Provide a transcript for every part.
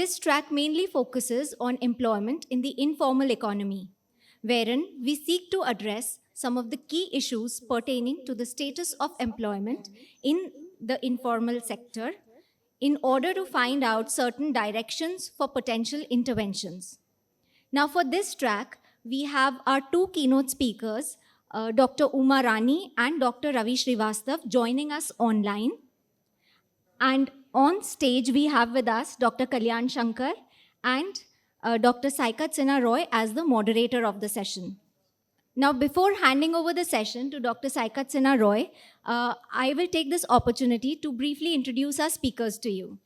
This track mainly focuses on employment in the informal economy, wherein we seek to address some of the key issues pertaining to the status of employment in the informal sector in order to find out certain directions for potential interventions. Now, for this track, we have our two keynote speakers, Dr. Uma Rani and Dr. Ravi Srivastav, joining us online. And on stage, we have with us Dr. Kalyan Shankar and Dr. Saikat Sinha Roy as the moderator of the session. Now, before handing over the session to Dr. Saikat Sinha Roy, I will take this opportunity to briefly introduce our speakers to you.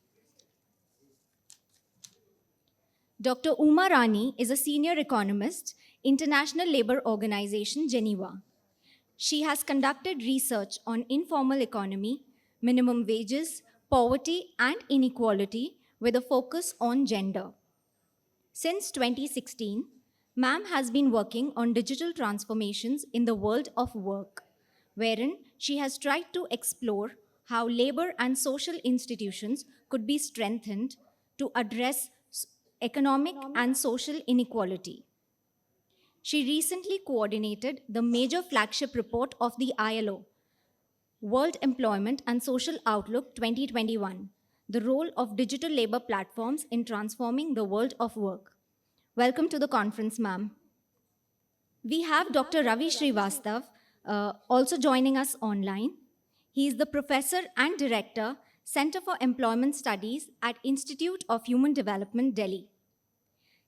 Dr. Uma Rani is a senior economist, International Labour Organization, Geneva. She has conducted research on informal economy, minimum wages, poverty, and inequality with a focus on gender. Since 2016, Ma'am has been working on digital transformations in the world of work, wherein she has tried to explore how labor and social institutions could be strengthened to address economic and social inequality. She recently coordinated the major flagship report of the ILO, World Employment and Social Outlook 2021, the role of digital labor platforms in transforming the world of work. Welcome to the conference, ma'am. We have Dr. Ravi Srivastav also joining us online. He is the professor and director, Center for Employment Studies at Institute of Human Development, Delhi.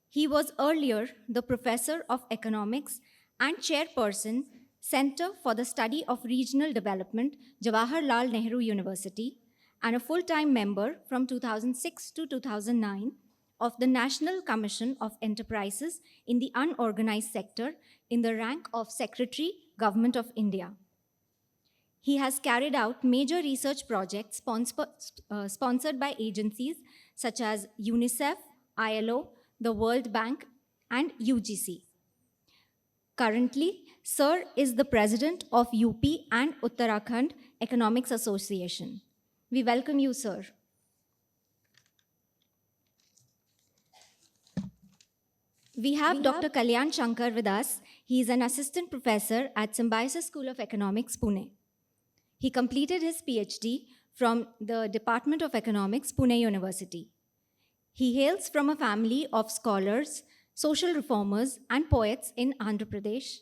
He was earlier the professor of economics and chairperson, Center for the Study of Regional Development, Jawaharlal Nehru University, and a full-time member from 2006 to 2009 of the National Commission of Enterprises in the Unorganized Sector in the rank of Secretary, Government of India. He has carried out major research projects sponsored by agencies such as UNICEF, ILO, the World Bank, and UGC. Currently, Sir is the president of UP and Uttarakhand Economics Association. We welcome you, sir. We have Dr. Kalyan Shankar with us. He is an assistant professor at Symbiosis School of Economics, Pune. He completed his PhD from the Department of Economics, Pune University. He hails from a family of scholars, social reformers, and poets in Andhra Pradesh.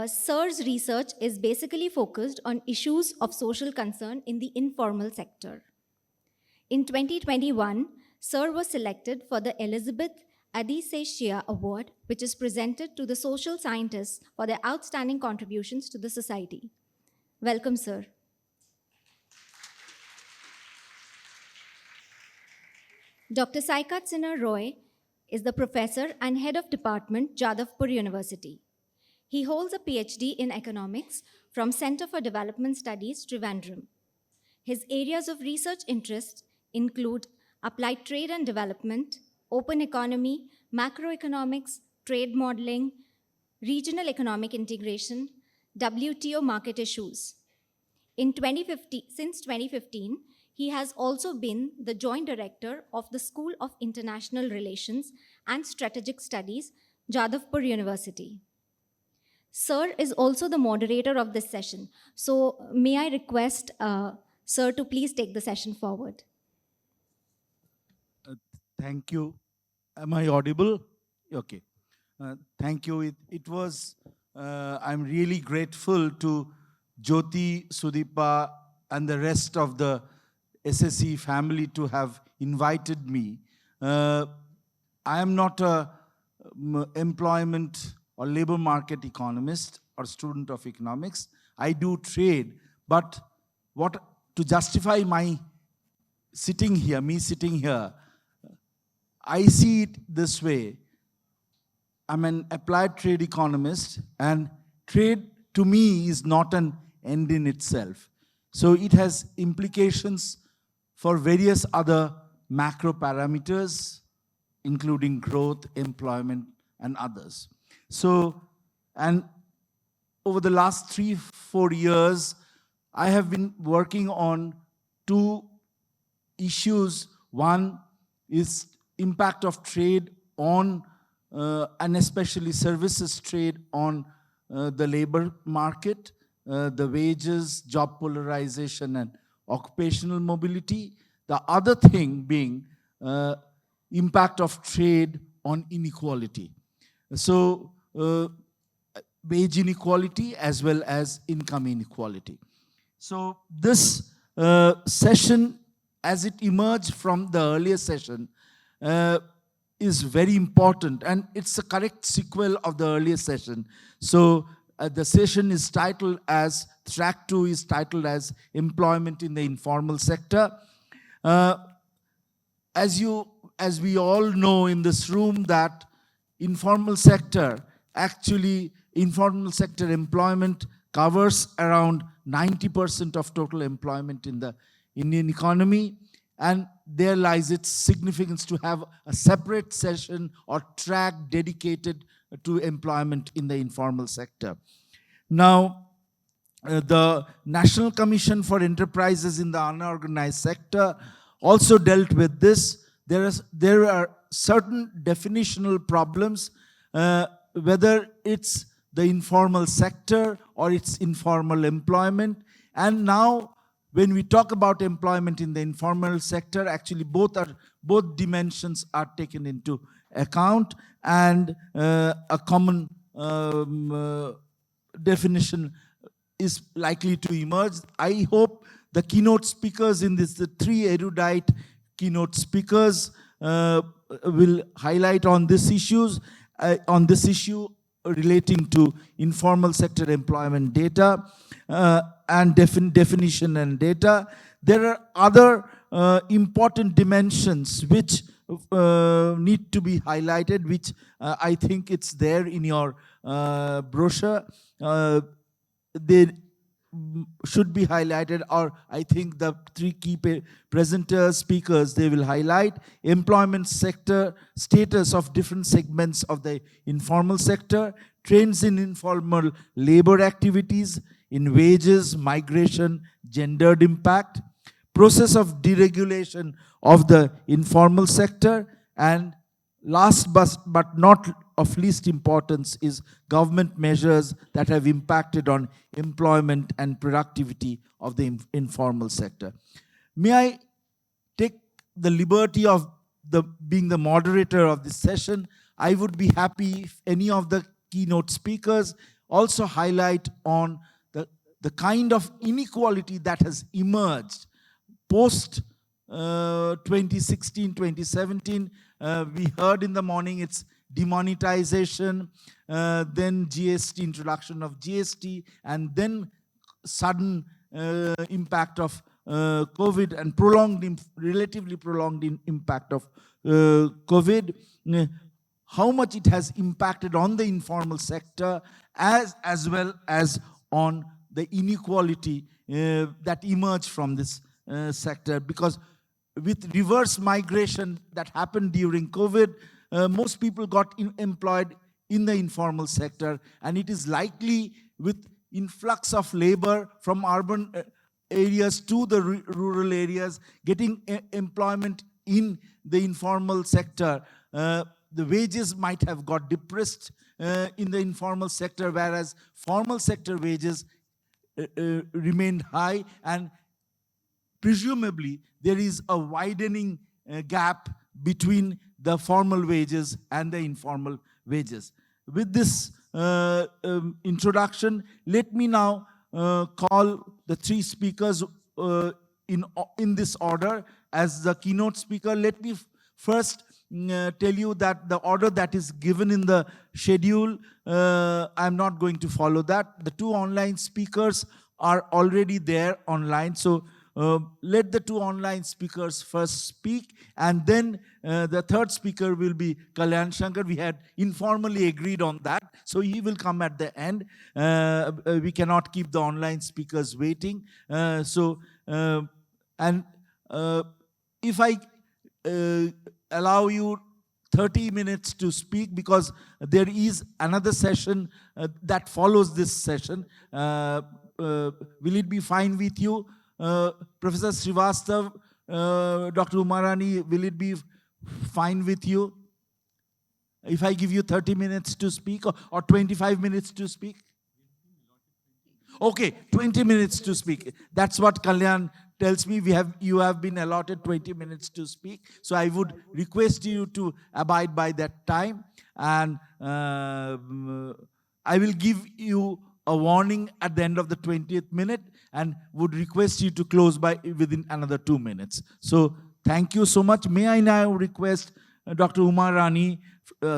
Sir's research is basically focused on issues of social concern in the informal sector. In 2021, Sir was selected for the Elizabeth Adiseshia Award, which is presented to the social scientists for their outstanding contributions to the society. Welcome, sir. Dr. Saikat Sinha Roy is the professor and head of department, Jadavpur University. He holds a PhD in economics from Center for Development Studies, Trivandrum. His areas of research interest include applied trade and development, open economy, macroeconomics, trade modeling, regional economic integration, WTO market issues. Since 2015, he has also been the joint director of the School of International Relations and Strategic Studies, Jadavpur University. Sir is also the moderator of this session. So may I request Sir to please take the session forward. Thank you. Am I audible? Okay. Thank you. I'm really grateful to Jyoti, Sudeepa, and the rest of the SSE family to have invited me. I am not a employment or labor market economist or student of economics. I do trade, but to justify me sitting here, I see it this way. I'm an applied trade economist, and trade to me is not an end in itself. So it has implications for various other macro parameters, including growth, employment, and others. So, and over the last 3-4 years, I have been working on two issues. One is impact of trade on, and especially services trade on the labor market, the wages, job polarization, and occupational mobility. The other thing being impact of trade on inequality. So wage inequality as well as income inequality. So this session, as it emerged from the earlier session, is very important, and it's a correct sequel of the earlier session. So the session is titled as, track 2 is titled as employment in the informal sector. As we all know in this room, that informal sector employment covers around 90% of total employment in the Indian economy, and there lies its significance to have a separate session or track dedicated to employment in the informal sector. Now, the National Commission for Enterprises in the Unorganized Sector also dealt with this. There are certain definitional problems, whether it's the informal sector or it's informal employment. And now, when we talk about employment in the informal sector, actually both dimensions are taken into account, and a common definition is likely to emerge. I hope the keynote speakers in this, the three erudite keynote speakers, will highlight on this issue relating to informal sector employment data and definition and data. There are other important dimensions which need to be highlighted, which I think it's there in your brochure. They should be highlighted, or I think the three key presenters, speakers, they will highlight employment sector status of different segments of the informal sector, trends in informal labor activities, in wages, migration, gendered impact, process of deregulation of the informal sector, and last but not of least importance is government measures that have impacted on employment and productivity of the informal sector. May I take the liberty of being the moderator of this session? I would be happy if any of the keynote speakers also highlight on the kind of inequality that has emerged post 2016, 2017. We heard in the morning it's demonetization, then GST, introduction of GST, and then sudden impact of COVID and relatively prolonged impact of COVID. How much it has impacted on the informal sector as well as on the inequality that emerged from this sector. Because with reverse migration that happened during COVID, most people got employed in the informal sector, and it is likely with influx of labor from urban areas to the rural areas, getting employment in the informal sector, the wages might have got depressed in the informal sector, whereas formal sector wages remained high, and presumably there is a widening gap between the formal wages and the informal wages. With this introduction, let me now call the three speakers in this order as the keynote speaker. Let me first tell you that the order that is given in the schedule, I'm not going to follow that. The two online speakers are already there online, so let the two online speakers first speak, and then the third speaker will be Kalyan Shankar. We had informally agreed on that, so he will come at the end. We cannot keep the online speakers waiting. If I allow you 30 minutes to speak, because there is another session that follows this session, will it be fine with you? Professor Srivastav, Dr. Umarani, will it be fine with you? If I give you 30 minutes to speak or 25 minutes to speak? Okay, 20 minutes to speak. That's what Kalyan tells me. You have been allotted 20 minutes to speak. So I would request you to abide by that time. And I will give you a warning at the end of the 20th minute and would request you to close by within another 2 minutes. So thank you so much. May I now request Dr. Uma Rani,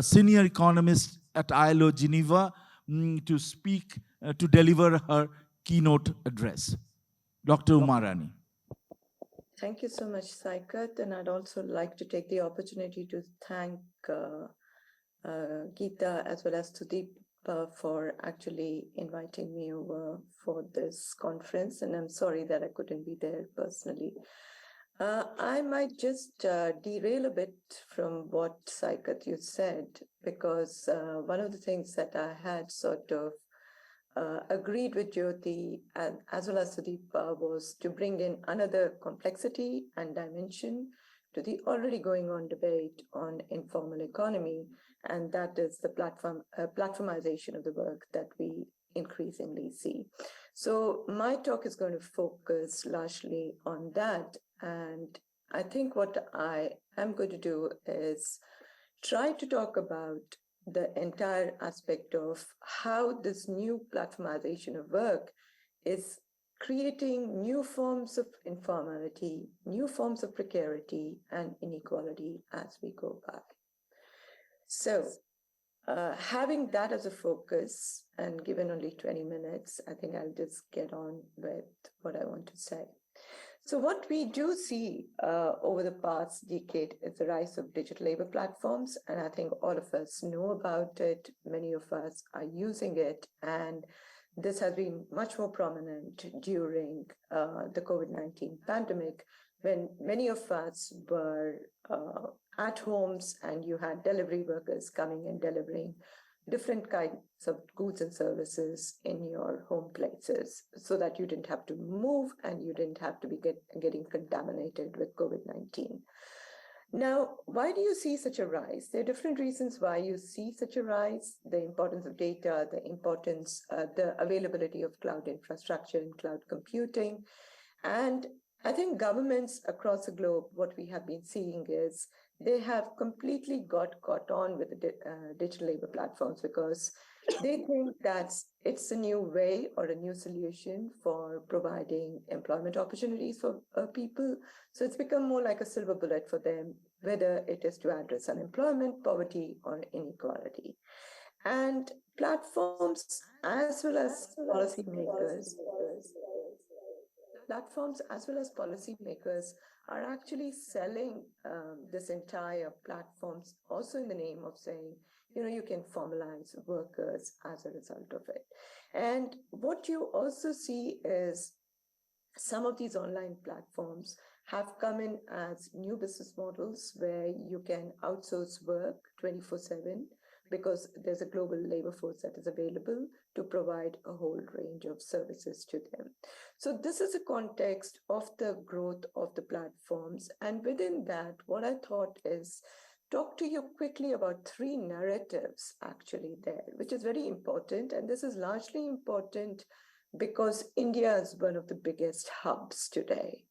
senior economist at ILO Geneva, to speak, to deliver her keynote address. Dr. Uma Rani. Thank you so much, Saikat. And I'd also like to take the opportunity to thank Geeta as well as Sudeep for actually inviting me over for this conference. And I'm sorry that I couldn't be there personally. I might just derail a bit from what Saikat you said, because one of the things that I had sort of agreed with Jyoti and as well as Sudeep was to bring in another complexity and dimension to the already going on debate on informal economy, and that is the platformization of the work that we increasingly see. So my talk is going to focus largely on that, and I think what I am going to do is try to talk about the entire aspect of how this new platformization of work is creating new forms of informality, new forms of precarity and inequality as we go by. So, having that as a focus and given only 20 minutes, I think I'll just get on with what I want to say. So what we do see over the past decade is the rise of digital labor platforms, and I think all of us know about it. Many of us are using it, and this has been much more prominent during the COVID-19 pandemic, when many of us were at homes and you had delivery workers coming and delivering different kinds of goods and services in your home places so that you didn't have to move and you didn't have to be getting contaminated with COVID-19. Now, why do you see such a rise? There are different reasons why you see such a rise: the importance of data, the availability of cloud infrastructure and cloud computing. And I think governments across the globe, what we have been seeing is they have completely got caught on with the digital labor platforms because they think that it's a new way or a new solution for providing employment opportunities for people. So it's become more like a silver bullet for them, whether it is to address unemployment, poverty, or inequality. And platforms as well as policymakers are actually selling this entire platforms also in the name of saying, you can formalize workers as a result of it. And what you also see is some of these online platforms have come in as new business models where you can outsource work 24/7 because there's a global labor force that is available to provide a whole range of services to them. So this is a context of the growth of the platforms. And within that, what I thought is talk to you quickly about three narratives actually there, which is very important. And this is largely important because India is one of the biggest hubs today.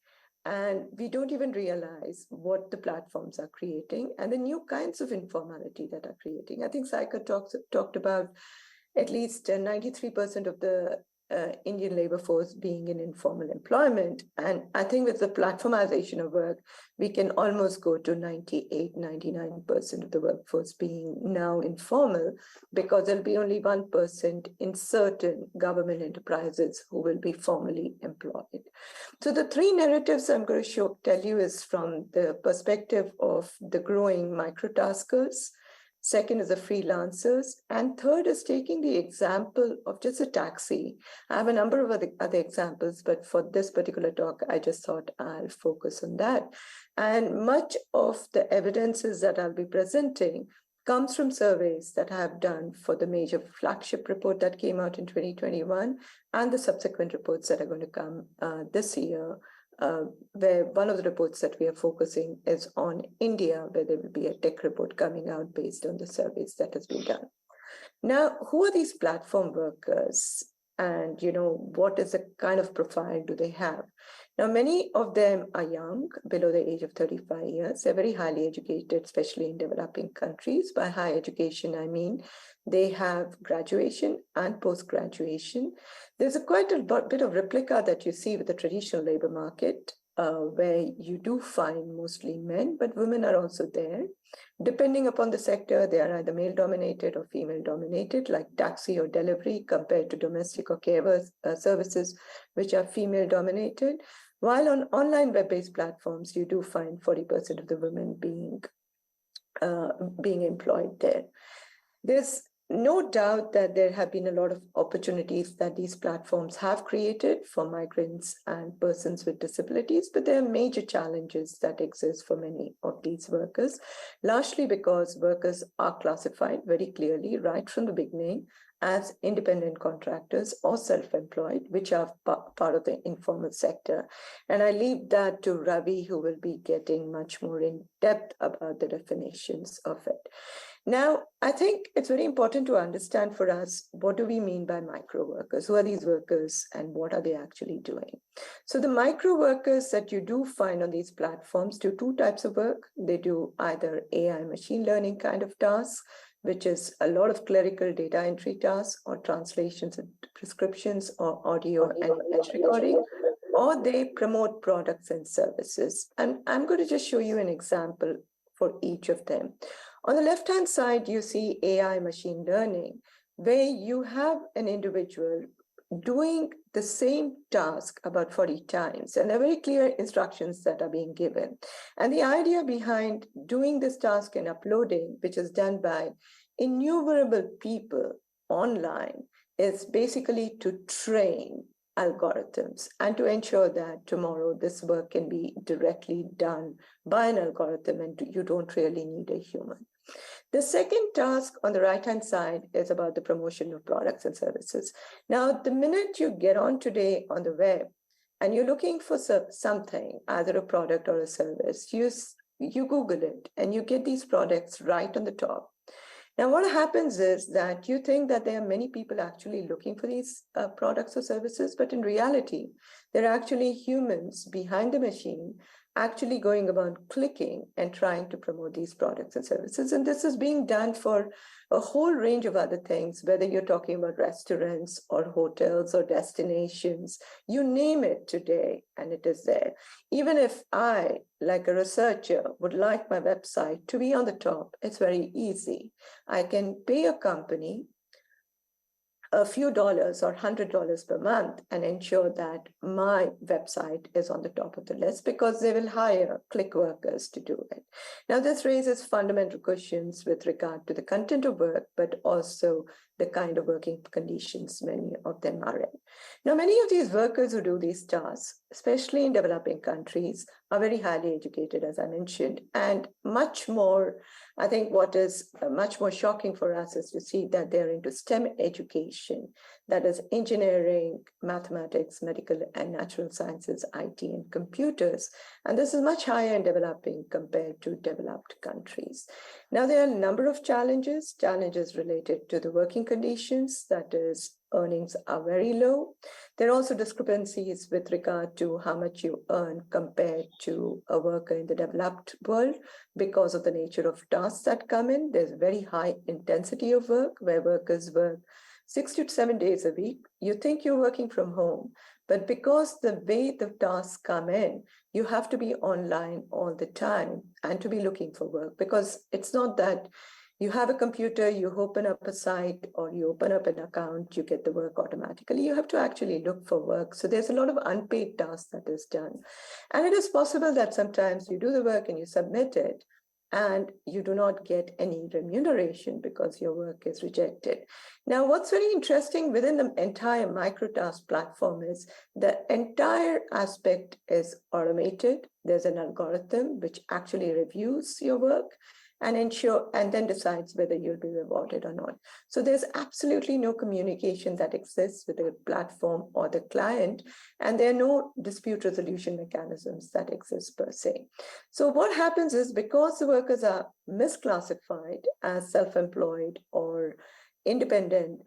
And we don't even realize what the platforms are creating and the new kinds of informality that are creating. I think Saika talked about at least 93% of the Indian labor force being in informal employment. And I think with the platformization of work, we can almost go to 98, 99% of the workforce being now informal, because there'll be only 1% in certain government enterprises who will be formally employed. So the three narratives I'm going to tell you is from the perspective of the growing microtaskers. Second is the freelancers. And third is taking the example of just a taxi. I have a number of other examples, but for this particular talk, I just thought I'll focus on that. And much of the evidences that I'll be presenting comes from surveys that I have done for the major flagship report that came out in 2021 and the subsequent reports that are going to come this year where one of the reports that we are focusing is on India, where there will be a tech report coming out based on the surveys that has been done. Now, who are these platform workers? And what is the kind of profile do they have? Now, many of them are young, below the age of 35 years. They're very highly educated, especially in developing countries. By high education, I mean they have graduation and post-graduation. There's quite a bit of replica that you see with the traditional labor market, where you do find mostly men, but women are also there. Depending upon the sector, they are either male-dominated or female-dominated, like taxi or delivery, compared to domestic or care services, which are female-dominated. While on online web-based platforms, you do find 40% of the women being employed there. There's no doubt that there have been a lot of opportunities that these platforms have created for migrants and persons with disabilities, but there are major challenges that exist for many of these workers, largely because workers are classified very clearly right from the beginning as independent contractors or self-employed, which are part of the informal sector. And I leave that to Ravi, who will be getting much more in depth about the definitions of it. Now, I think it's very important to understand for us, what do we mean by micro workers? Who are these workers and what are they actually doing? So the micro workers that you do find on these platforms do two types of work. They do either AI machine learning kind of tasks, which is a lot of clerical data entry tasks or translations and prescriptions or audio and image recording, or they promote products and services. And I'm going to just show you an example for each of them. On the left-hand side, you see AI machine learning, where you have an individual doing the same task about 40 times, and there are very clear instructions that are being given. And the idea behind doing this task and uploading, which is done by innumerable people online, is basically to train algorithms and to ensure that tomorrow this work can be directly done by an algorithm and you don't really need a human. The second task on the right-hand side is about the promotion of products and services. Now, the minute you get on today on the web and you're looking for something, either a product or a service, you Google it and you get these products right on the top. Now, what happens is that you think that there are many people actually looking for these products or services, but in reality, there are actually humans behind the machine actually going about clicking and trying to promote these products and services. And this is being done for a whole range of other things, whether you're talking about restaurants or hotels or destinations, you name it today, and it is there. Even if I, like a researcher, would like my website to be on the top, it's very easy. I can pay a company a few dollars or $100 per month and ensure that my website is on the top of the list because they will hire click workers to do it. Now, this raises fundamental questions with regard to the content of work, but also the kind of working conditions many of them are in. Now, many of these workers who do these tasks, especially in developing countries, are very highly educated, as I mentioned, and much more, I think what is much more shocking for us is to see that they're into STEM education, that is engineering, mathematics, medical and natural sciences, IT and computers. And this is much higher in developing compared to developed countries. Now, there are a number of challenges related to the working conditions, that is, earnings are very low. There are also discrepancies with regard to how much you earn compared to a worker in the developed world because of the nature of tasks that come in. There's very high intensity of work where workers work 6 to 7 days a week. You think you're working from home, but because the way the tasks come in, you have to be online all the time and to be looking for work, because it's not that you have a computer, you open up a site or you open up an account, you get the work automatically. You have to actually look for work. So there's a lot of unpaid tasks that is done. And it is possible that sometimes you do the work and you submit it and you do not get any remuneration because your work is rejected. Now, what's very interesting within the entire microtask platform is the entire aspect is automated. There's an algorithm which actually reviews your work. and then decides whether you'll be rewarded or not. So there's absolutely no communication that exists with the platform or the client, and there are no dispute resolution mechanisms that exist per se. So what happens is, because the workers are misclassified as self-employed or independent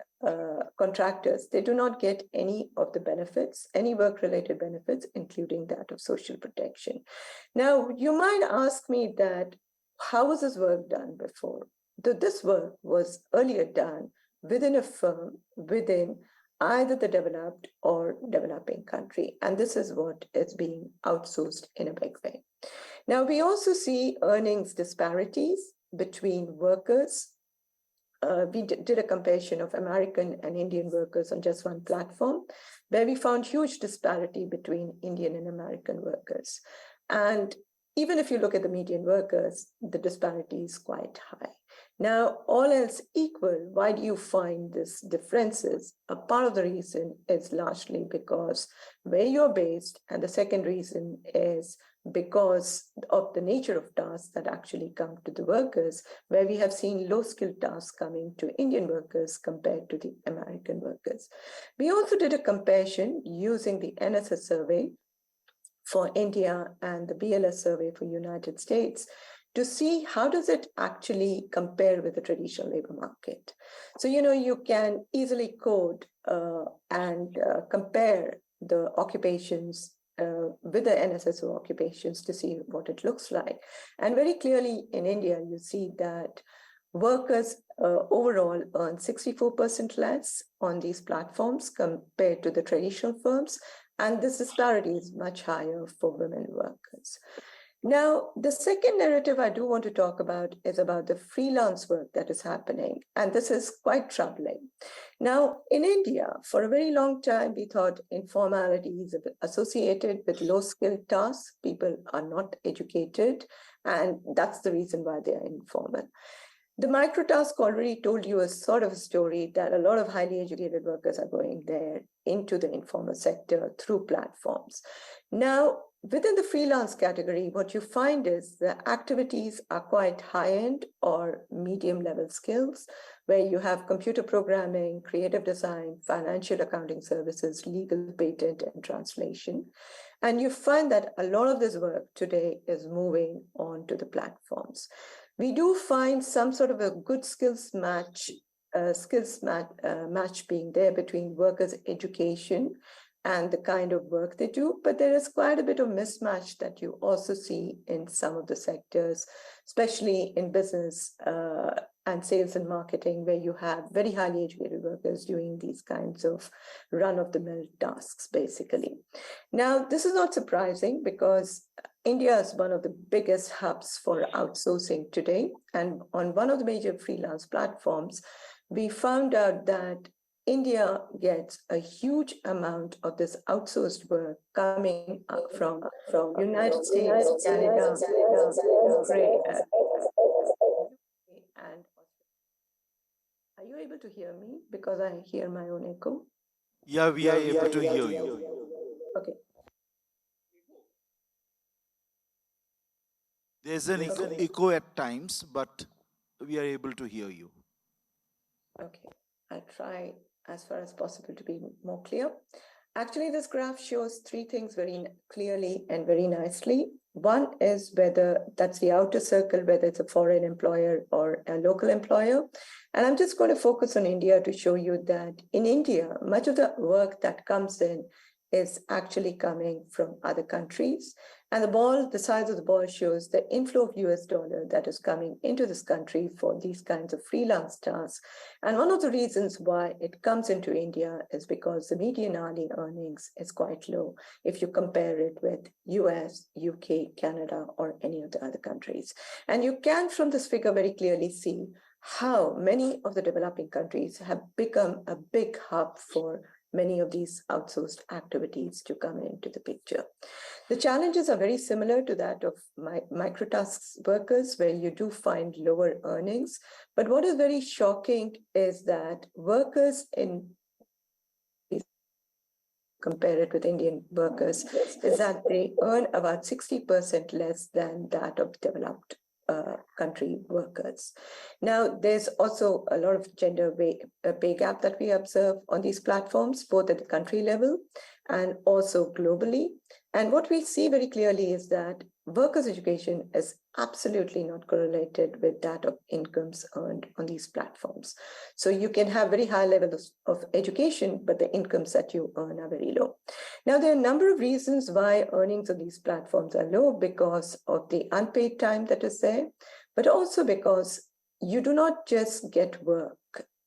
contractors, they do not get any of the benefits, any work-related benefits, including that of social protection. Now, you might ask me that, how was this work done before? This work was earlier done within a firm, within either the developed or developing country. And this is what is being outsourced in a big way. Now, we also see earnings disparities between workers. We did a comparison of American and Indian workers on just one platform, where we found huge disparity between Indian and American workers. And even if you look at the median workers, the disparity is quite high. Now, all else equal, why do you find these differences? A part of the reason is largely because where you're based, and the second reason is because of the nature of tasks that actually come to the workers, where we have seen low-skilled tasks coming to Indian workers compared to the American workers. We also did a comparison using the NSS survey for India and the BLS survey for United States to see how does it actually compare with the traditional labor market. So, you can easily code and compare the occupations with the NSSO occupations to see what it looks like. And very clearly in India, you see that workers overall earn 64% less on these platforms compared to the traditional firms. And this disparity is much higher for women workers. Now, the second narrative I do want to talk about is about the freelance work that is happening. And this is quite troubling. Now, in India, for a very long time, we thought informality is associated with low-skilled tasks. People are not educated, and that's the reason why they are informal. The microtask already told you a sort of a story that a lot of highly educated workers are going there into the informal sector through platforms. Now, within the freelance category, what you find is the activities are quite high-end or medium-level skills, where you have computer programming, creative design, financial accounting services, legal, patent, and translation. And you find that a lot of this work today is moving on to the platforms. We do find some sort of a good skills match being there between workers' education and the kind of work they do, but there is quite a bit of mismatch that you also see in some of the sectors, especially in business and sales and marketing, where you have very highly educated workers doing these kinds of run-of-the-mill tasks, basically. Now, this is not surprising because India is one of the biggest hubs for outsourcing today. And on one of the major freelance platforms, we found out that India gets a huge amount of this outsourced work coming from United States, Canada, Ukraine, and are you able to hear me? Because I hear my own echo. Yeah, we are able to hear you. Okay. There's an echo at times, but we are able to hear you. Okay, I'll try as far as possible to be more clear. Actually, this graph shows three things very clearly and very nicely. One is whether that's the outer circle, whether it's a foreign employer or a local employer. And I'm just going to focus on India to show you that in India, much of the work that comes in is actually coming from other countries. And the size of the ball shows the inflow of US dollar that is coming into this country for these kinds of freelance tasks. And one of the reasons why it comes into India is because the median hourly earnings is quite low if you compare it with US, UK, Canada, or any of the other countries. And you can, from this figure, very clearly see how many of the developing countries have become a big hub for many of these outsourced activities to come into the picture. The challenges are very similar to that of microtasks workers, where you do find lower earnings. But what is very shocking is that workers in compare it with Indian workers is that they earn about 60% less than that of developed country workers. Now, there's also a lot of gender pay gap that we observe on these platforms, both at the country level and also globally. And what we see very clearly is that workers' education is absolutely not correlated with that of incomes earned on these platforms. So you can have very high levels of education, but the incomes that you earn are very low. Now, there are a number of reasons why earnings on these platforms are low because of the unpaid time that is there, but also because you do not just get work.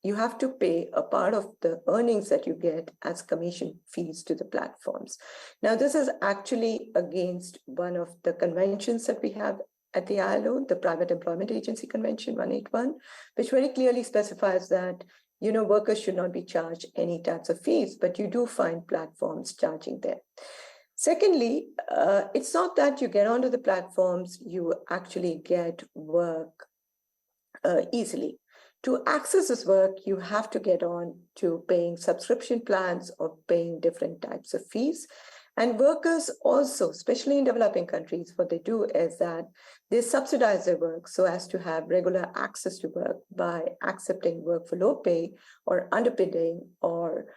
You have to pay a part of the earnings that you get as commission fees to the platforms. Now, this is actually against one of the conventions that we have at the ILO, the Private Employment Agency Convention 181, which very clearly specifies that workers should not be charged any types of fees, but you do find platforms charging them. Secondly, it's not that you get onto the platforms, you actually get work easily. To access this work, you have to get on to paying subscription plans or paying different types of fees. And workers also, especially in developing countries, what they do is that they subsidize their work so as to have regular access to work by accepting work for low pay or underpaying or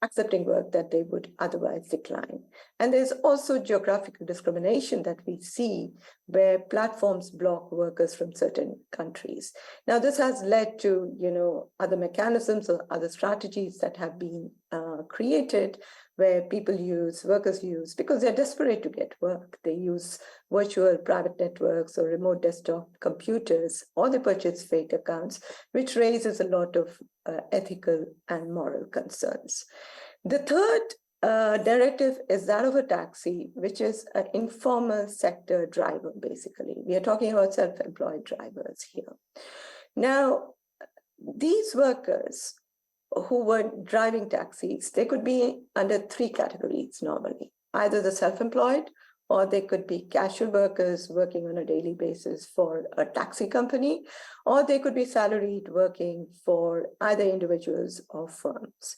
accepting work that they would otherwise decline. And there's also geographical discrimination that we see where platforms block workers from certain countries. Now, this has led to, other mechanisms or other strategies that have been created where workers use, because they're desperate to get work. They use virtual private networks or remote desktop computers, or they purchase fake accounts, which raises a lot of ethical and moral concerns. The third directive is that of a taxi, which is an informal sector driver, basically. We are talking about self-employed drivers here. Now, these workers who were driving taxis, they could be under three categories normally, either the self-employed, or they could be casual workers working on a daily basis for a taxi company, or they could be salaried working for either individuals or firms.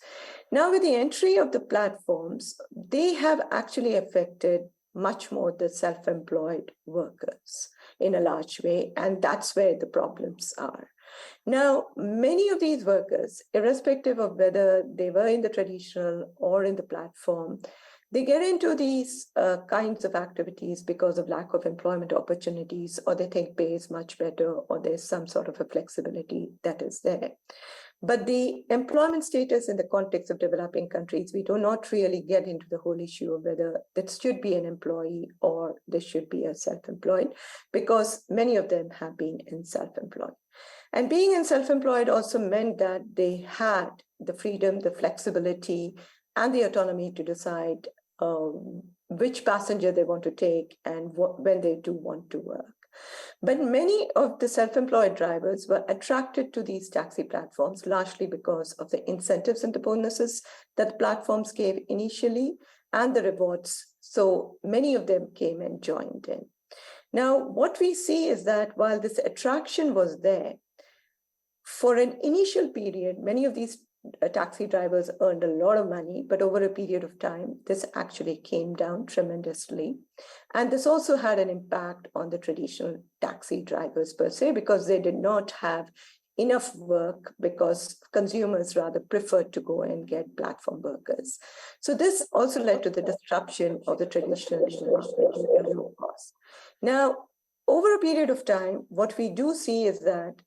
Now, with the entry of the platforms, they have actually affected much more the self-employed workers in a large way, and that's where the problems are. Now, many of these workers, irrespective of whether they were in the traditional or in the platform, they get into these kinds of activities because of lack of employment opportunities, or they think pay is much better, or there's some sort of a flexibility that is there. But the employment status in the context of developing countries, we do not really get into the whole issue of whether that should be an employee or this should be a self-employed, because many of them have been in self-employed. And being in self-employed also meant that they had the freedom, the flexibility, and the autonomy to decide which passenger they want to take and when they do want to work. But many of the self-employed drivers were attracted to these taxi platforms largely because of the incentives and the bonuses that the platforms gave initially and the rewards. So many of them came and joined in. Now, what we see is that while this attraction was there, for an initial period, many of these taxi drivers earned a lot of money, but over a period of time, this actually came down tremendously. And this also had an impact on the traditional taxi drivers per se, because they did not have enough work because consumers rather preferred to go and get platform workers. So this also led to the disruption of the traditional low cost. Now, over a period of time, what we do see is that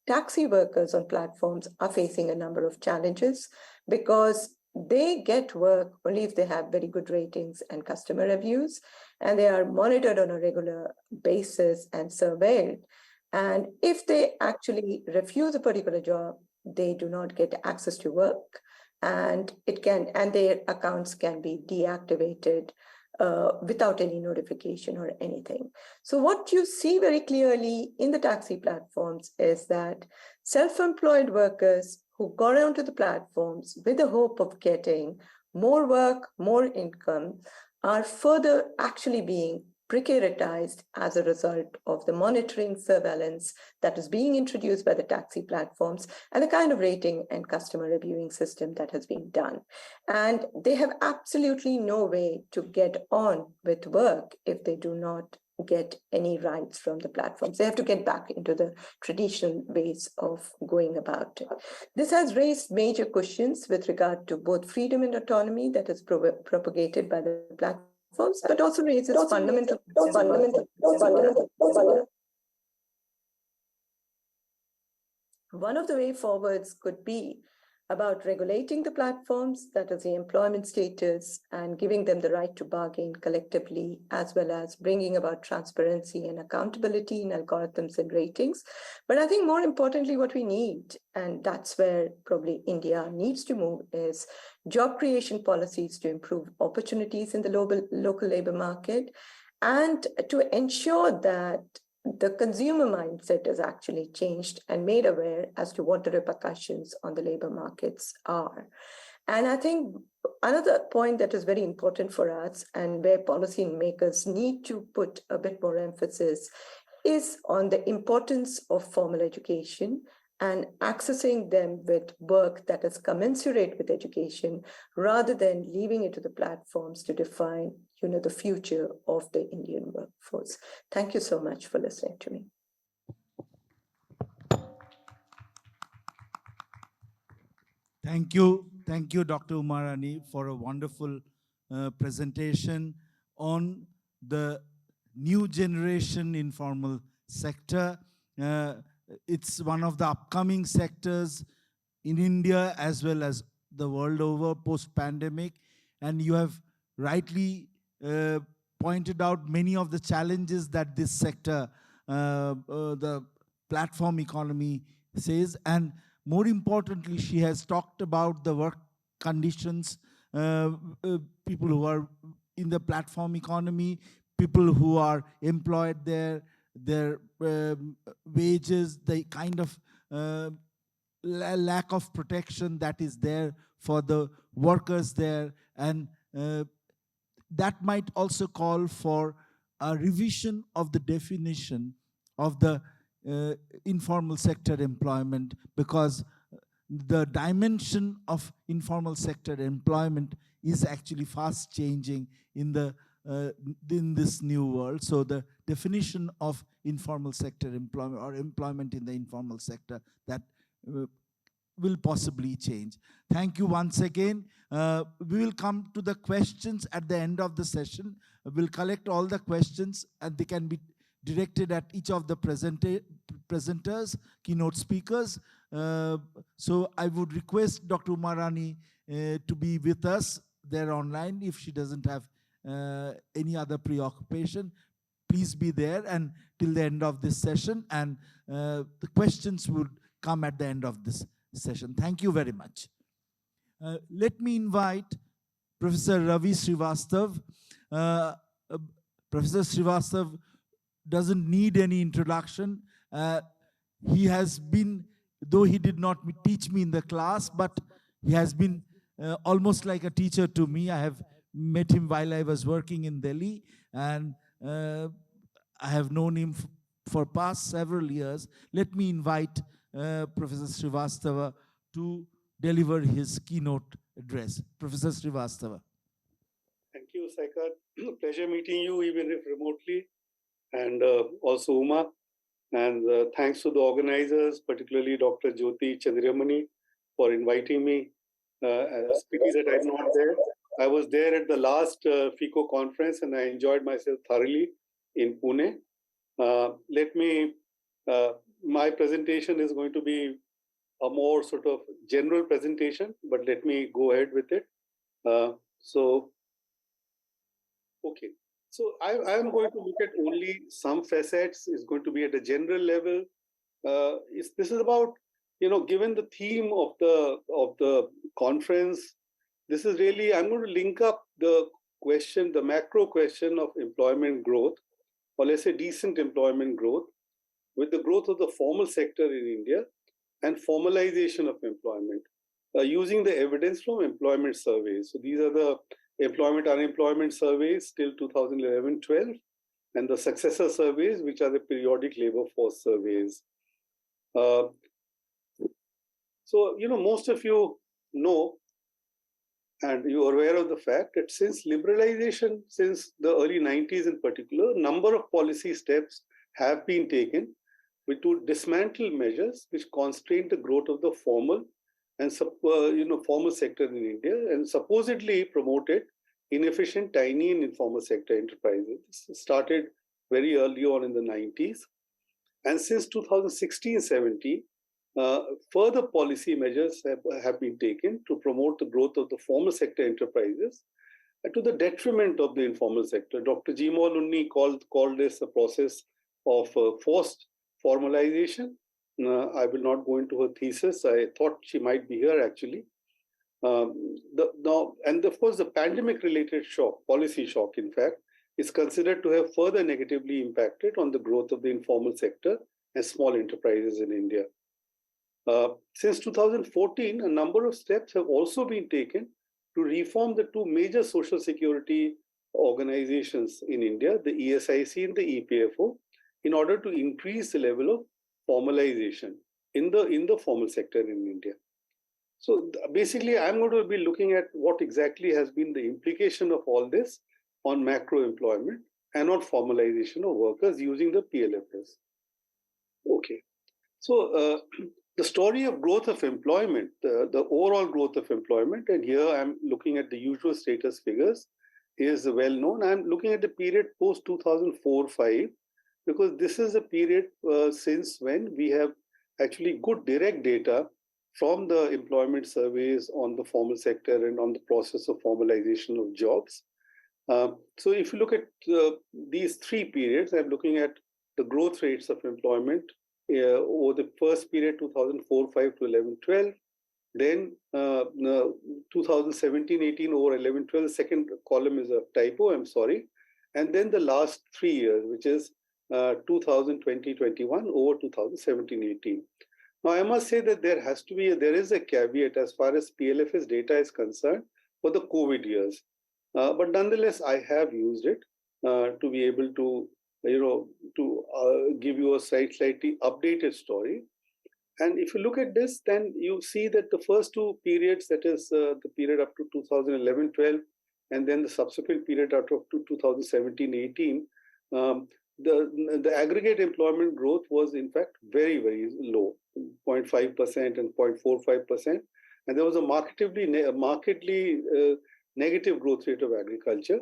taxi workers on platforms are facing a number of challenges because they get work only if they have very good ratings and customer reviews, and they are monitored on a regular basis and surveilled. And if they actually refuse a particular job, they do not get access to work, and their accounts can be deactivated without any notification or anything. So what you see very clearly in the taxi platforms is that self-employed workers who got onto the platforms with the hope of getting more work, more income, are further actually being precaritized as a result of the monitoring surveillance that is being introduced by the taxi platforms and the kind of rating and customer reviewing system that has been done. And they have absolutely no way to get on with work if they do not get any rights from the platforms. They have to get back into the traditional ways of going about it. This has raised major questions with regard to both freedom and autonomy that is propagated by the platforms, but also raises fundamental One of the way forwards could be about regulating the platforms, that is the employment status, and giving them the right to bargain collectively, as well as bringing about transparency and accountability in algorithms and ratings. But I think more importantly, what we need, and that's where probably India needs to move, is job creation policies to improve opportunities in the local labor market, and to ensure that the consumer mindset is actually changed and made aware as to what the repercussions on the labor markets are. And I think another point that is very important for us and where policymakers need to put a bit more emphasis is on the importance of formal education and accessing them with work that is commensurate with education rather than leaving it to the platforms to define the future of the Indian workforce. Thank you so much for listening to me. Thank you, Dr. Umarani, for a wonderful presentation on the new generation informal sector. Uh, it's one of the upcoming sectors in India as well as the world over post-pandemic, and you have rightly pointed out many of the challenges that this sector, the platform economy, says, and more importantly, she has talked about the work conditions, people who are in the platform economy, people who are employed there, their wages, the kind of lack of protection that is there for the workers there, and that might also call for a revision of the definition of the informal sector employment, because the dimension of informal sector employment is actually fast changing in this new world. So the definition of informal sector employment or employment in the informal sector, that will possibly change. Thank you once again. We will come to the questions at the end of the session. We'll collect all the questions and they can be directed at each of the presenters, keynote speakers. So I would request Dr. Umarani to be with us there online if she doesn't have any other preoccupation. Please be there and till the end of this session, and the questions would come at the end of this session. Thank you very much. Let me invite Professor Ravi Srivastav. Professor Srivastav doesn't need any introduction. He has been, though he did not teach me in the class, but he has been almost like a teacher to me. I have met him while I was working in Delhi, and I have known him for past several years. Let me invite Professor Srivastava to deliver his keynote address. Professor Srivastava. Thank you, Saikat. Pleasure meeting you, even if remotely, and also Uma. And thanks to the organizers, particularly Dr. Jyoti Chandramani, for inviting me. As pity that I'm not there. I was there at the last FECO conference, and I enjoyed myself thoroughly in Pune. My presentation is going to be a more sort of general presentation, but let me go ahead with it. Okay. So I'm going to look at only some facets. It's going to be at a general level. This is about, given the theme of the conference, this is really, I'm going to link up the question, the macro question of employment growth, or let's say decent employment growth, with the growth of the formal sector in India and formalization of employment, using the evidence from employment surveys. So these are the employment-unemployment surveys till 2011-12, and the successor surveys, which are the periodic labor force surveys. So, most of you know And you are aware of the fact that since liberalization, since the early 90s in particular, a number of policy steps have been taken to dismantle measures which constrain the growth of the formal and formal sector in India and supposedly promoted inefficient, tiny and informal sector enterprises. This started very early on in the 90s. And since 2016-17, further policy measures have been taken to promote the growth of the formal sector enterprises and to the detriment of the informal sector. Dr. Jima Lunni called this a process of forced formalization. I will not go into her thesis. I thought she might be here actually. And of course, the pandemic-related shock, policy shock, in fact, is considered to have further negatively impacted on the growth of the informal sector and small enterprises in India. Since 2014, a number of steps have also been taken to reform the two major social security organizations in India, the ESIC and the EPFO, in order to increase the level of formalization in the formal sector in India. So basically, I'm going to be looking at what exactly has been the implication of all this on macro employment and on formalization of workers using the PLFS. Okay. So the story of growth of employment, the overall growth of employment, and here I'm looking at the usual status figures, is well known. I'm looking at the period post 2004-5 because this is a period since when we have actually good direct data from the employment surveys on the formal sector and on the process of formalization of jobs. So if you look at these three periods, I'm looking at the growth rates of employment over the first period, 2004-5 to 11-12, then 2017-18 over 11-12, the second column is a typo, I'm sorry, and then the last 3 years, which is 2020-21 over 2017-18. Now, I must say that there is a caveat as far as PLFS data is concerned for the COVID years. But nonetheless, I have used it to be able to, give you a slightly updated story. And if you look at this, then you see that the first two periods, that is the period up to 2011-12, and then the subsequent period up to 2017-18, the aggregate employment growth was in fact very, very low, 0.5% and 0.45%. And there was a markedly negative growth rate of agriculture.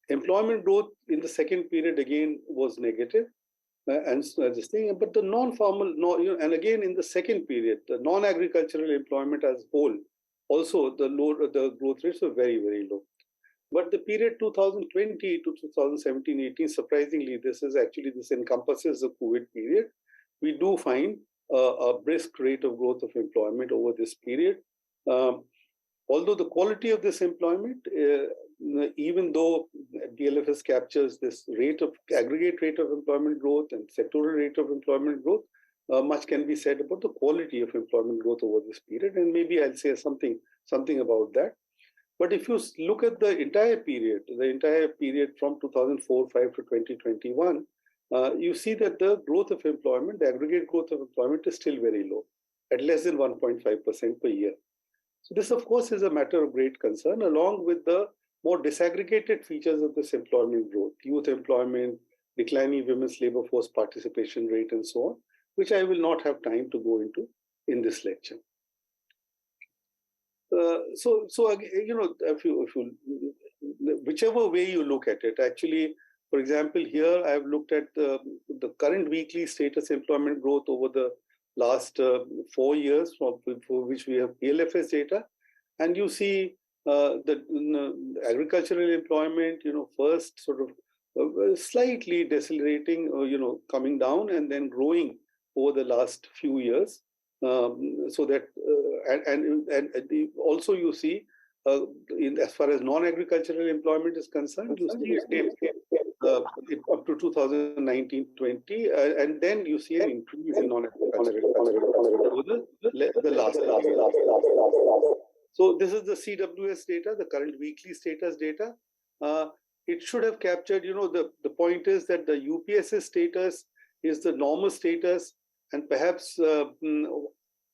Employment growth in the second period again was negative. And this thing, but the non-formal, and again in the second period, the non-agricultural employment as whole, also the growth rates were very, very low. But the period 2020 to 2017-18, surprisingly, this encompasses the COVID period. We do find a brisk rate of growth of employment over this period. Although the quality of this employment, even though DLFS captures this aggregate rate of employment growth and sectoral rate of employment growth, much can be said about the quality of employment growth over this period, and maybe I'll say something about that. But if you look at the entire period from 2004-5 to 2021, you see that the growth of employment, the aggregate growth of employment is still very low, at less than 1.5% per year. So this, of course, is a matter of great concern, along with the more disaggregated features of this employment growth, youth employment, declining women's labor force participation rate, and so on, which I will not have time to go into in this lecture. So again, whichever way you look at it, actually, for example, here I've looked at the current weekly status employment growth over the last 4 years for which we have PLFS data, and you see the agricultural employment, first sort of slightly decelerating, coming down and then growing over the last few years. So that also you see as far as non-agricultural employment is concerned, you see up to 2019-20, and then you see an increase in non-agricultural over the last year. So this is the CWS data, the current weekly status data. It should have captured, the point is that the UPSS status is the normal status, and perhaps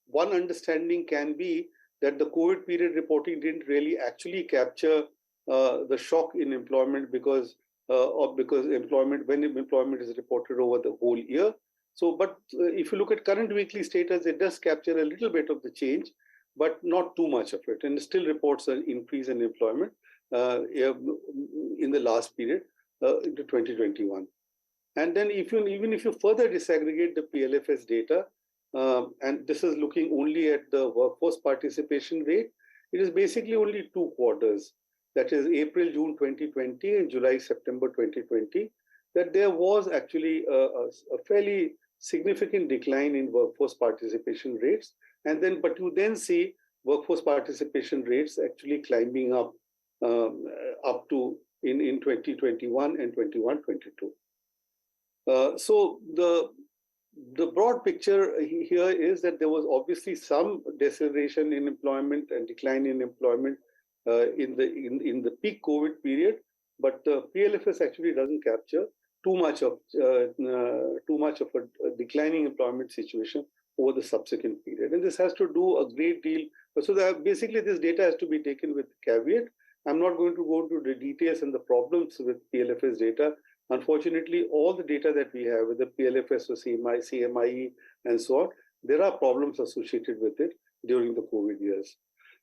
one understanding can be that the COVID period reporting didn't really actually capture the shock in employment because when employment is reported over the whole year. So, but if you look at current weekly status, it does capture a little bit of the change, but not too much of it, and it still reports an increase in employment in the last period into 2021. And then even if you further disaggregate the PLFS data, and this is looking only at the workforce participation rate, it is basically only 2 quarters, that is April, June 2020 and July, September 2020, that there was actually a fairly significant decline in workforce participation rates. And then, but you then see workforce participation rates actually climbing up to in 2021 and 21-22. So the broad picture here is that there was obviously some deceleration in employment and decline in employment in the peak COVID period, but PLFS actually doesn't capture too much of a declining employment situation over the subsequent period, and this has to do a great deal. So that basically this data has to be taken with caveat. I'm not going to go into the details and the problems with PLFS data. Unfortunately, all the data that we have with the PLFS or CMIE, and so on, there are problems associated with it during the COVID years.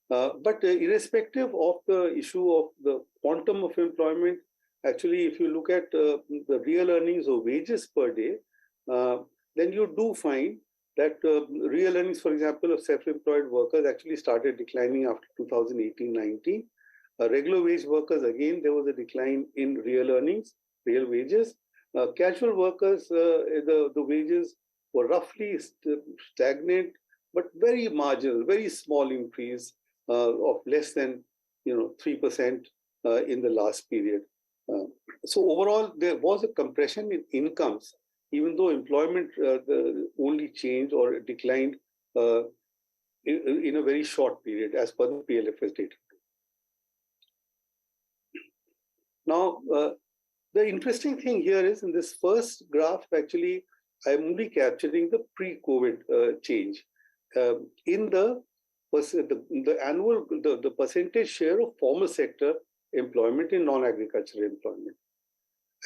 But irrespective of the issue of the quantum of employment, actually, if you look at the real earnings or wages per day, then you do find that real earnings, for example, of self-employed workers actually started declining after 2018-19. Regular wage workers, again, there was a decline in real earnings, real wages. Casual workers, the wages were roughly stagnant, but very marginal, very small increase of less than 3% in the last period. So overall, there was a compression in incomes, even though employment only changed or declined in a very short period, as per the PLFS data. Now, the interesting thing here is in this first graph, actually, I'm only capturing the pre-COVID change. In the percentage share of formal sector employment in non-agricultural employment.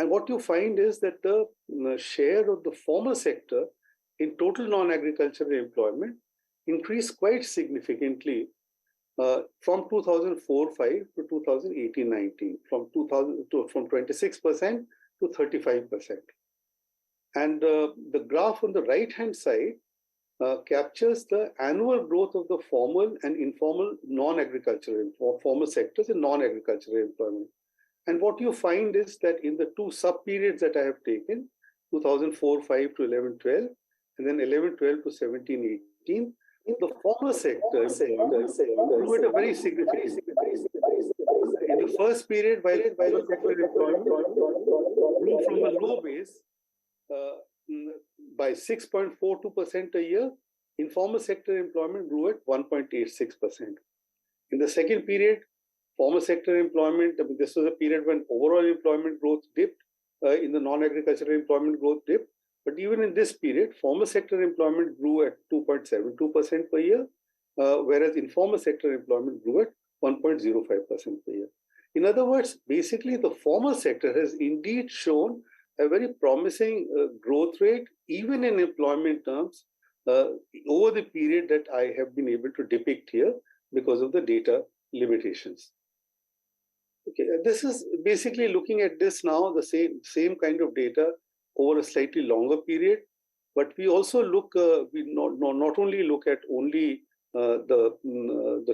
And what you find is that the share of the formal sector in total non-agricultural employment increased quite significantly from 2004-5 to 2018-19, from 26% to 35%. And the graph on the right-hand side captures the annual growth of the formal and informal non-agricultural, formal sectors in non-agricultural employment. And what you find is that in the two sub-periods that I have taken, 2004-5 to 11-12, and then 11-12 to 17-18, the formal sector grew at a very significant. In the first period, while formal sector employment grew from a low base by 6.42% a year, informal sector employment grew at 1.86%. In the second period, formal sector employment, this was a period when overall employment growth dipped, in the non-agricultural employment growth dipped. But even in this period, formal sector employment grew at 2.72% per year, whereas informal sector employment grew at 1.05% per year. In other words, basically the formal sector has indeed shown a very promising growth rate, even in employment terms, over the period that I have been able to depict here because of the data limitations. Okay, this is basically looking at this now, the same kind of data over a slightly longer period, but we also look, we not only look at only the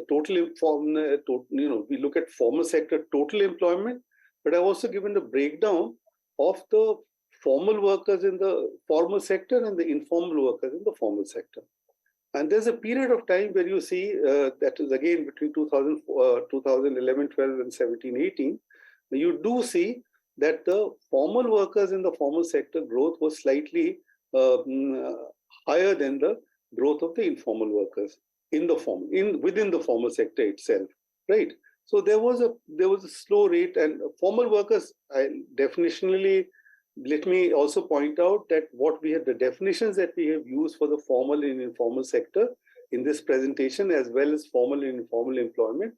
total, we look at formal sector total employment, but I've also given the breakdown of the formal workers in the formal sector and the informal workers in the formal sector. And there's a period of time where you see that is again between 2011, 12 and 17, 18, you do see that the formal workers in the formal sector growth was slightly higher than the growth of the informal workers in the within the formal sector itself, right? So there was a slow rate, and formal workers, definitionally, let me also point out that the definitions that we have used for the formal and informal sector in this presentation, as well as formal and informal employment,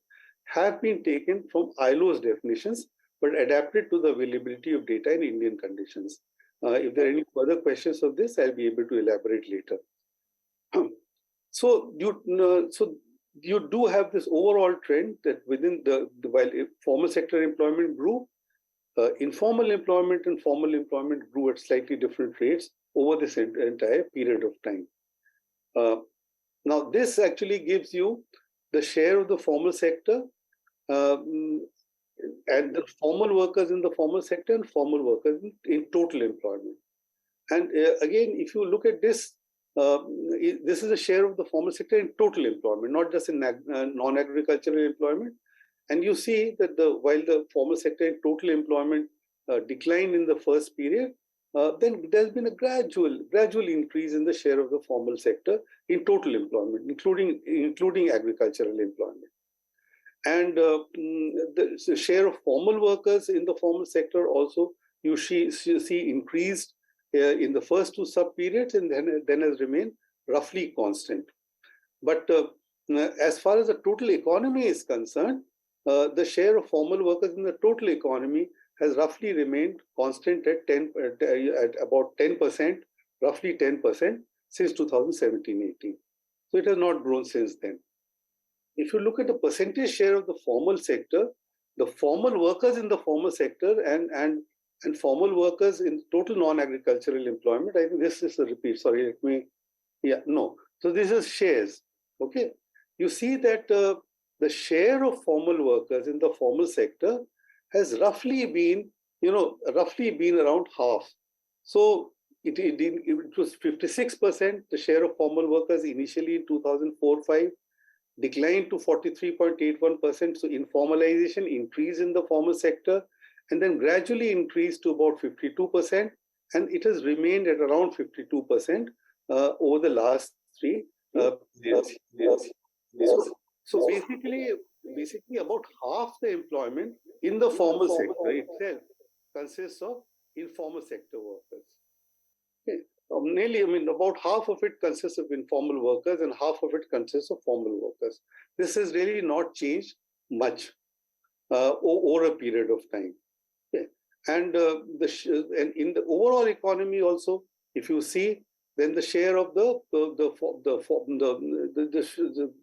have been taken from ILO's definitions, but adapted to the availability of data in Indian conditions. If there are any further questions of this, I'll be able to elaborate later. So you do have this overall trend that within while formal sector employment grew, informal employment and formal employment grew at slightly different rates over this entire period of time. Now, this actually gives you the share of the formal sector and the formal workers in the formal sector and formal workers in total employment. And again, if you look at this, this is a share of the formal sector in total employment, not just in non-agricultural employment. And you see that while the formal sector in total employment declined in the first period, then there's been a gradual increase in the share of the formal sector in total employment, including agricultural employment. And the share of formal workers in the formal sector also you see increased in the first two sub-periods, and then has remained roughly constant. But as far as the total economy is concerned, the share of formal workers in the total economy has roughly remained constant at about 10%, roughly 10% since 2017-18. So it has not grown since then. If you look at the percentage share of the formal sector, the formal workers in the formal sector and formal workers in total non-agricultural employment, I think this is a repeat. Sorry, So this is shares. Okay, you see that the share of formal workers in the formal sector has roughly been around half. So it was 56%, the share of formal workers initially in 2004-05, declined to 43.81%. So informalization increased in the formal sector and then gradually increased to about 52%. And it has remained at around 52% over the last 3 years. So basically about half the employment in the formal sector itself consists of informal sector workers. Okay. Nearly, about half of it consists of informal workers and half of it consists of formal workers. This has really not changed much over a period of time. Okay. And in the overall economy also, if you see, then the share of the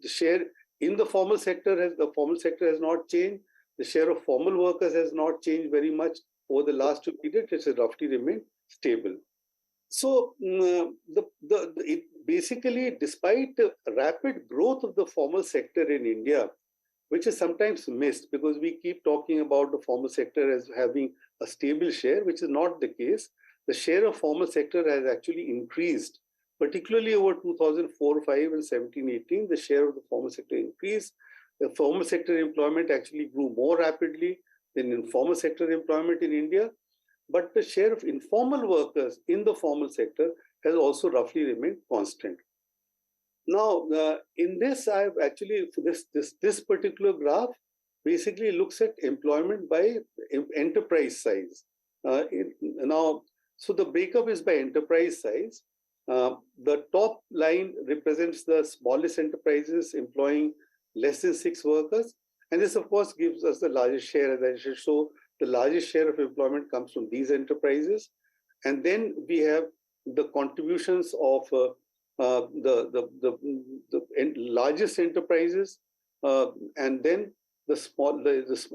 share in the formal sector has not changed. The share of formal workers has not changed very much over the last 2 periods. It has roughly remained stable. So basically, despite the rapid growth of the formal sector in India, which is sometimes missed because we keep talking about the formal sector as having a stable share, which is not the case. The share of formal sector has actually increased, particularly over 2004-05 and 17-18. The share of the formal sector increased. The formal sector employment actually grew more rapidly than informal sector employment in India. But the share of informal workers in the formal sector has also roughly remained constant. Now, in this, I've actually, this particular graph basically looks at employment by enterprise size. So the breakup is by enterprise size. The top line represents the smallest enterprises employing less than 6 workers. And this, of course, gives us the largest share, as I should show. The largest share of employment comes from these enterprises. And then we have the contributions of the largest enterprises, and then the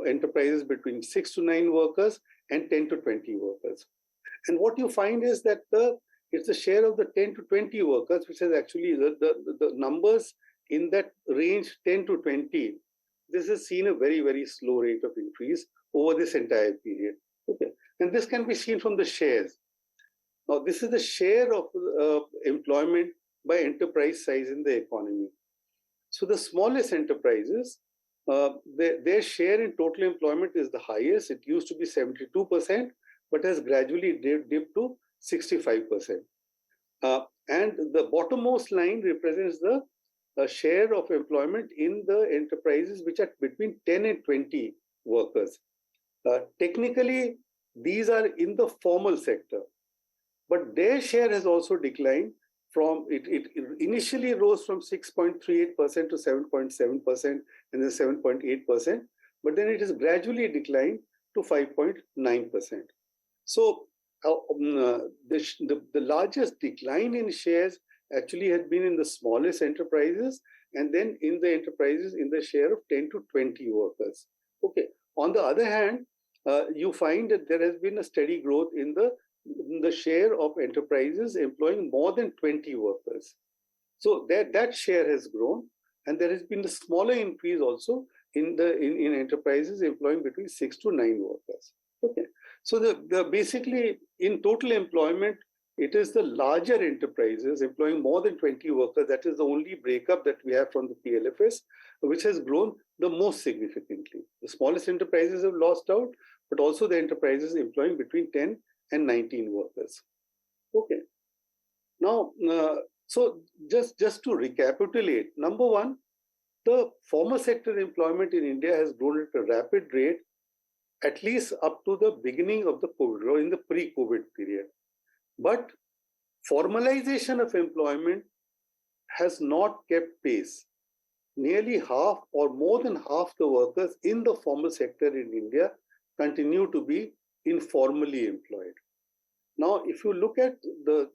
enterprises between 6 to 9 workers and 10 to 20 workers. And what you find is that it's the share of the 10 to 20 workers, which is actually the numbers in that range 10 to 20. This has seen a very, very slow rate of increase over this entire period. Okay. And this can be seen from the shares. Now, this is the share of employment by enterprise size in the economy. So the smallest enterprises, their share in total employment is the highest. It used to be 72%, but has gradually dipped to 65%. And the bottommost line represents the share of employment in the enterprises which are between 10 and 20 workers. Technically, these are in the formal sector, but their share has also declined it initially rose from 6.38% to 7.7% and then 7.8%, but then it has gradually declined to 5.9%. So the largest decline in shares actually had been in the smallest enterprises, and then in the enterprises in the share of 10 to 20 workers. Okay. On the other hand, you find that there has been a steady growth in the share of enterprises employing more than 20 workers. So that share has grown, and there has been a smaller increase also in enterprises employing between 6 to 9 workers. Okay. So the basically in total employment, it is the larger enterprises employing more than 20 workers. That is the only breakup that we have from the PLFS, which has grown the most significantly. The smallest enterprises have lost out, but also the enterprises employing between 10 and 19 workers. Okay. Now, so just to recapitulate, number one, the formal sector employment in India has grown at a rapid rate, at least up to the beginning of the COVID or in the pre-COVID period. But formalization of employment has not kept pace. Nearly half or more than half the workers in the formal sector in India continue to be informally employed. Now, if you look at the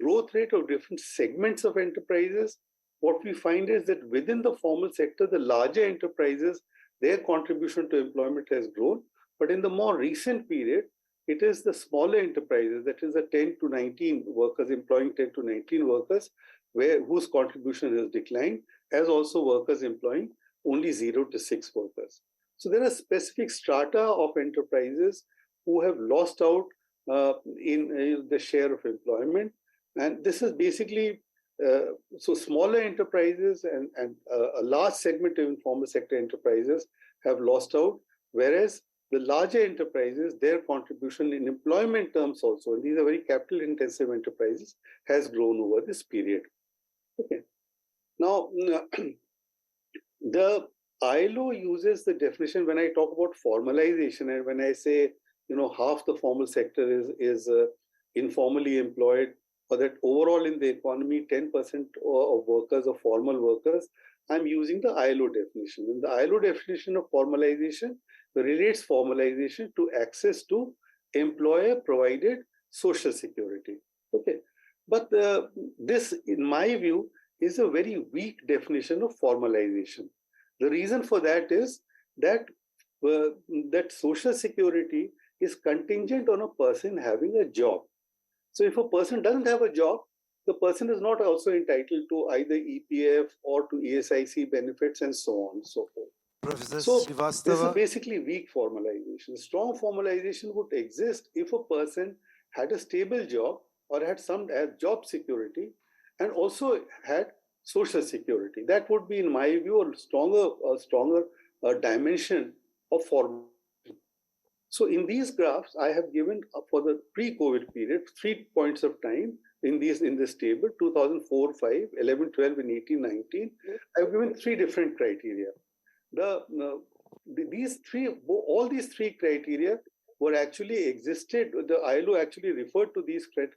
growth rate of different segments of enterprises, what we find is that within the formal sector, the larger enterprises, their contribution to employment has grown. But in the more recent period, it is the smaller enterprises, that is the 10 to 19 workers, employing 10 to 19 workers, whose contribution has declined, as also workers employing only 0 to 6 workers. So there are specific strata of enterprises who have lost out in the share of employment. And this is basically, so smaller enterprises and a large segment of informal sector enterprises have lost out, whereas the larger enterprises, their contribution in employment terms also, and these are very capital intensive enterprises, has grown over this period. Okay. Now, the ILO uses the definition when I talk about formalization, and when I say, half the formal sector is informally employed, or that overall in the economy, 10% of workers are formal workers, I'm using the ILO definition. And the ILO definition of formalization relates formalization to access to employer-provided social security. Okay, but this, in my view, is a very weak definition of formalization. The reason for that is that that social security is contingent on a person having a job. So if a person doesn't have a job, the person is not also entitled to either EPF or to ESIC benefits and so on and so forth. Professor So Srivastava, this is basically weak formalization. Strong formalization would exist if a person had a stable job or had job security and also had social security. That would be, in my view, a stronger dimension of formalization. So in these graphs, I have given for the pre-COVID period 3 points of time in this table: 2004, 5, 11, 12, and 18, 19. I have given 3 different criteria. All these three criteria were actually existed. The ILO actually referred to these 3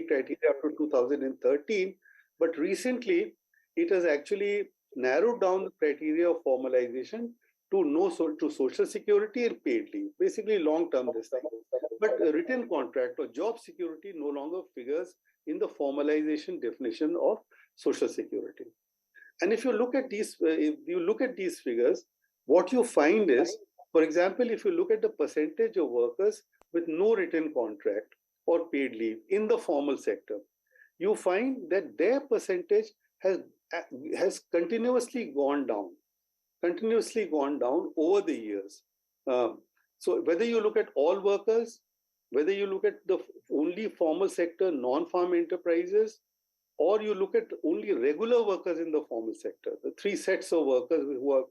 criteria after 2013, but recently it has actually narrowed down the criteria of formalization to social security and paid leave, basically long-term this time. But a written contract or job security no longer figures in the formalization definition of social security. And if you look at these figures, what you find is, for example, if you look at the percentage of workers with no written contract or paid leave in the formal sector, you find that their percentage has continuously gone down over the years. So whether you look at all workers, whether you look at the only formal sector, non-farm enterprises, or you look at only regular workers in the formal sector, the 3 sets of workers who are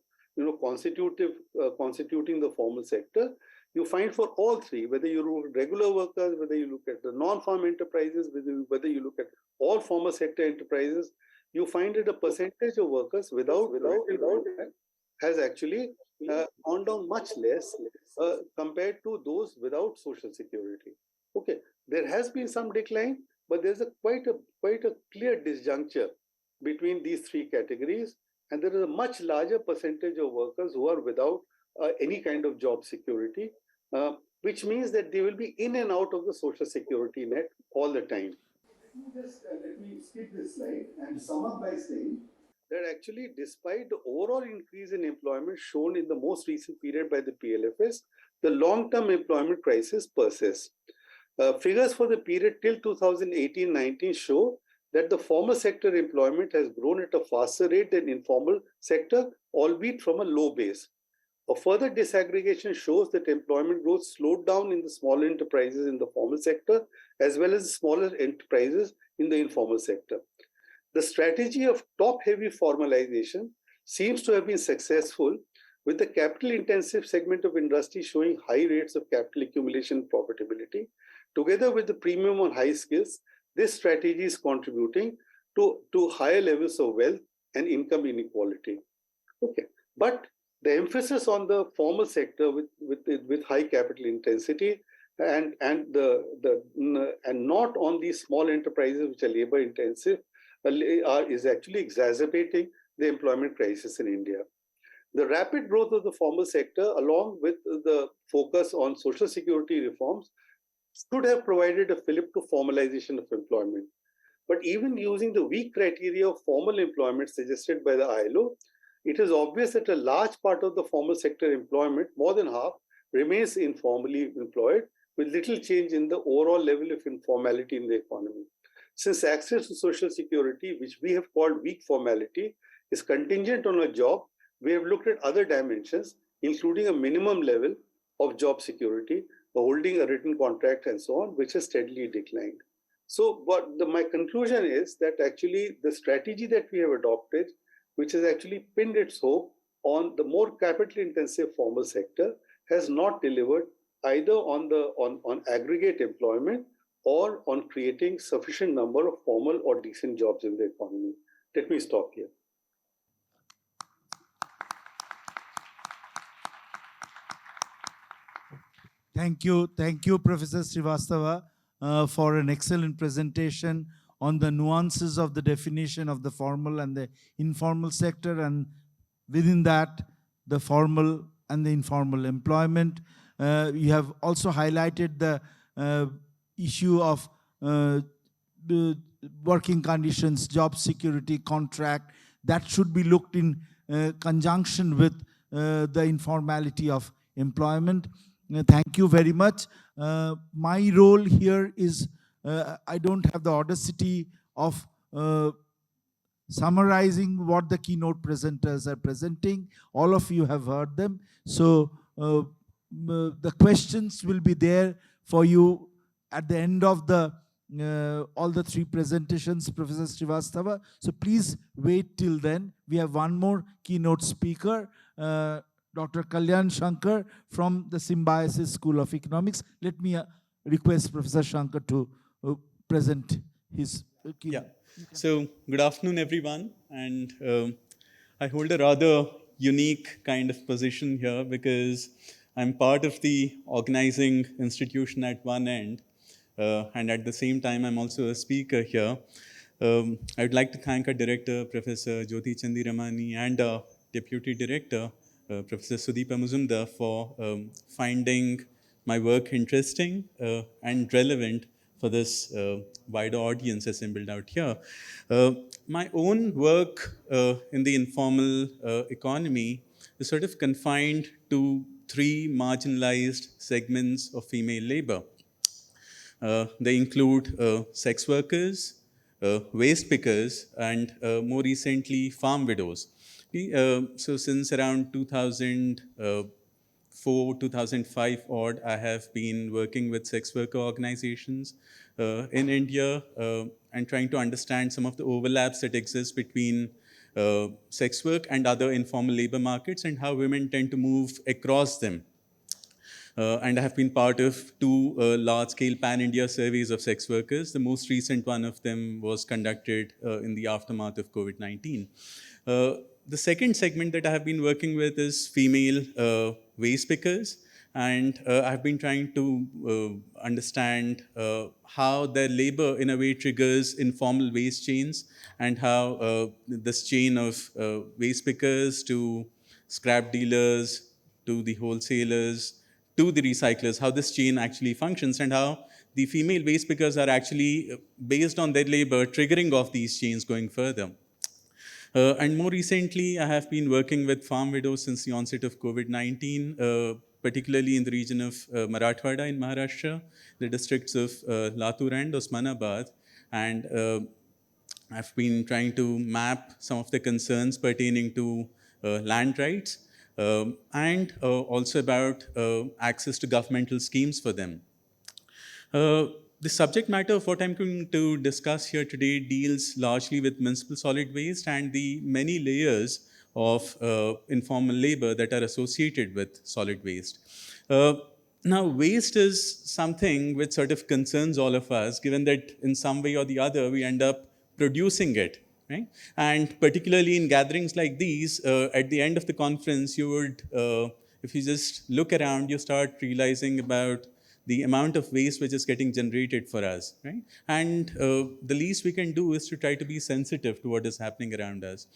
constituting the formal sector, you find for all 3, whether you look at regular workers, whether you look at the non-farm enterprises, whether you look at all formal sector enterprises, you find that the percentage of workers without has actually gone down much less compared to those without social security. Okay, there has been some decline, but there's quite a clear disjuncture between these three categories, and there is a much larger percentage of workers who are without any kind of job security, which means that they will be in and out of the social security net all the time. Let me skip this slide and sum up by saying that actually, despite the overall increase in employment shown in the most recent period by the PLFS, the long-term employment crisis persists. Figures for the period till 2018-19 show that the formal sector employment has grown at a faster rate than informal sector, albeit from a low base. A further disaggregation shows that employment growth slowed down in the smaller enterprises in the formal sector, as well as the smaller enterprises in the informal sector. The strategy of top-heavy formalization seems to have been successful, with the capital-intensive segment of industry showing high rates of capital accumulation and profitability. Together with the premium on high skills, this strategy is contributing to higher levels of wealth and income inequality. Okay, but the emphasis on the formal sector with high capital intensity and not on these small enterprises which are labor intensive is actually exacerbating the employment crisis in India. The rapid growth of the formal sector, along with the focus on social security reforms, should have provided a fillip to formalization of employment. But even using the weak criteria of formal employment suggested by the ILO, it is obvious that a large part of the formal sector employment, more than half, remains informally employed, with little change in the overall level of informality in the economy. Since access to social security, which we have called weak formality, is contingent on a job, we have looked at other dimensions, including a minimum level of job security, holding a written contract, and so on, which has steadily declined. So, my conclusion is that actually the strategy that we have adopted, which has actually pinned its hope on the more capital-intensive formal sector, has not delivered either on aggregate employment or on creating sufficient number of formal or decent jobs in the economy. Let me stop here. Thank you, Professor Srivastava, for an excellent presentation on the nuances of the definition of the formal and the informal sector, and within that, the formal and the informal employment. You have also highlighted the issue of the working conditions, job security, contract, that should be looked in conjunction with the informality of employment. Thank you very much. My role here is, I don't have the audacity of summarizing what the keynote presenters are presenting. All of you have heard them. So the questions will be there for you at the end of the all the three presentations, Professor Srivastava. So please wait till then. We have one more keynote speaker, Dr. Kalyan Shankar from the Symbiosis School of Economics. Let me request Professor Shankar to present his keynote. Yeah. So good afternoon, everyone. And I hold a rather unique kind of position here because I'm part of the organizing institution at one end. And at the same time, I'm also a speaker here. I would like to thank our director, Professor Jyoti Chandiramani, and our deputy director, Professor Sudeepa Muzumdar, for finding my work interesting and relevant for this wider audience assembled out here. My own work in the informal economy is sort of confined to three marginalized segments of female labor. They include sex workers, waste pickers, and more recently, farm widows. So since around 2004, 2005 odd, I have been working with sex worker organizations in India and trying to understand some of the overlaps that exist between sex work and other informal labor markets and how women tend to move across them. And I have been part of two large-scale pan-India surveys of sex workers. The most recent one of them was conducted in the aftermath of COVID-19. The second segment that I have been working with is female waste pickers. and I've been trying to understand how their labor in a way triggers informal waste chains, and how this chain of waste pickers to scrap dealers to the wholesalers to the recyclers, how this chain actually functions, and how the female waste pickers are actually, based on their labor, triggering off these chains going further. And more recently, I have been working with farm widows since the onset of COVID-19, particularly in the region of Marathwada in Maharashtra, the districts of Latur and Osmanabad. And I've been trying to map some of the concerns pertaining to land rights, and also about access to governmental schemes for them. The subject matter of what I'm going to discuss here today deals largely with municipal solid waste and the many layers of informal labor that are associated with solid waste. Now, waste is something which sort of concerns all of us, given that in some way or the other we end up producing it. Right? And particularly in gatherings like these, at the end of the conference, you would, if you just look around, you start realizing about the amount of waste which is getting generated for us, right? And the least we can do is to try to be sensitive to what is happening around us.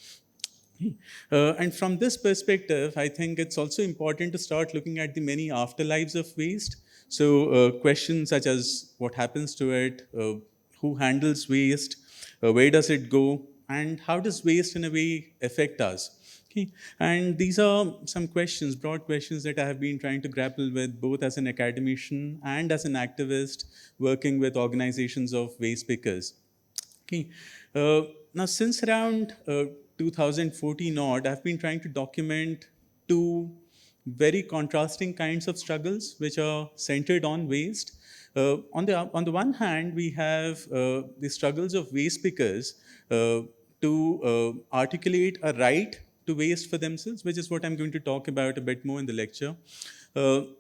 And from this perspective, I think it's also important to start looking at the many afterlives of waste. So questions such as what happens to it, who handles waste, where does it go, and how does waste in a way affect us? Okay. And these are some questions, broad questions that I have been trying to grapple with both as an academician and as an activist working with organizations of waste pickers. Okay. Now, since around 2014 odd, I've been trying to document two very contrasting kinds of struggles which are centered on waste. On the one hand, we have the struggles of waste pickers to articulate a right to waste for themselves, which is what I'm going to talk about a bit more in the lecture.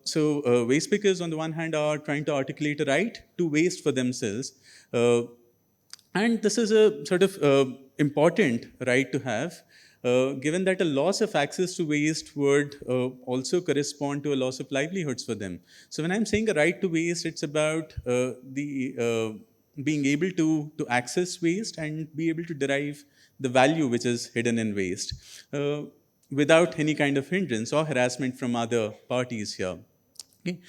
So waste pickers, on the one hand, are trying to articulate a right to waste for themselves. And this is a sort of important right to have, given that a loss of access to waste would also correspond to a loss of livelihoods for them. So when I'm saying a right to waste, it's about being able to access waste and be able to derive the value which is hidden in waste without any kind of hindrance or harassment from other parties here. Okay.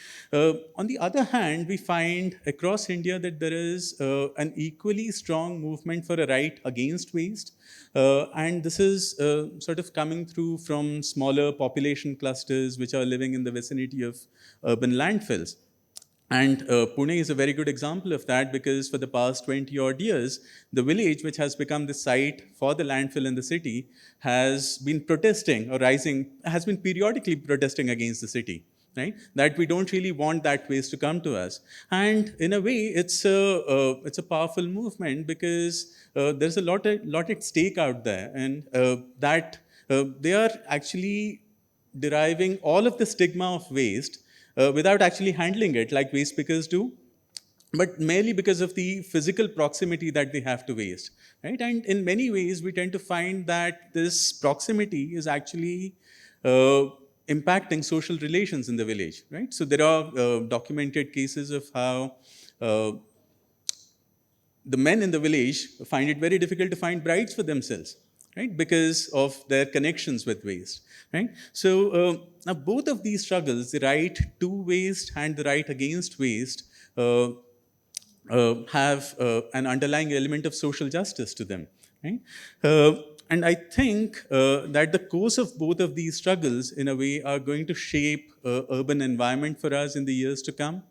On the other hand, we find across India that there is an equally strong movement for a right against waste. And this is sort of coming through from smaller population clusters which are living in the vicinity of urban landfills. And Pune is a very good example of that, because for the past 20 odd years, the village, which has become the site for the landfill in the city, has been protesting or has been periodically protesting against the city. Right? That we don't really want that waste to come to us. And in a way, it's a powerful movement, because there's a lot at stake out there, and that they are actually deriving all of the stigma of waste without actually handling it like waste pickers do, but merely because of the physical proximity that they have to waste, right? And in many ways, we tend to find that this proximity is actually impacting social relations in the village, right? So there are documented cases of how the men in the village find it very difficult to find brides for themselves, right? Because of their connections with waste, right? So now both of these struggles, the right to waste and the right against waste, have an underlying element of social justice to them, right? And I think that the course of both of these struggles, in a way, are going to shape urban environment for us in the years to come.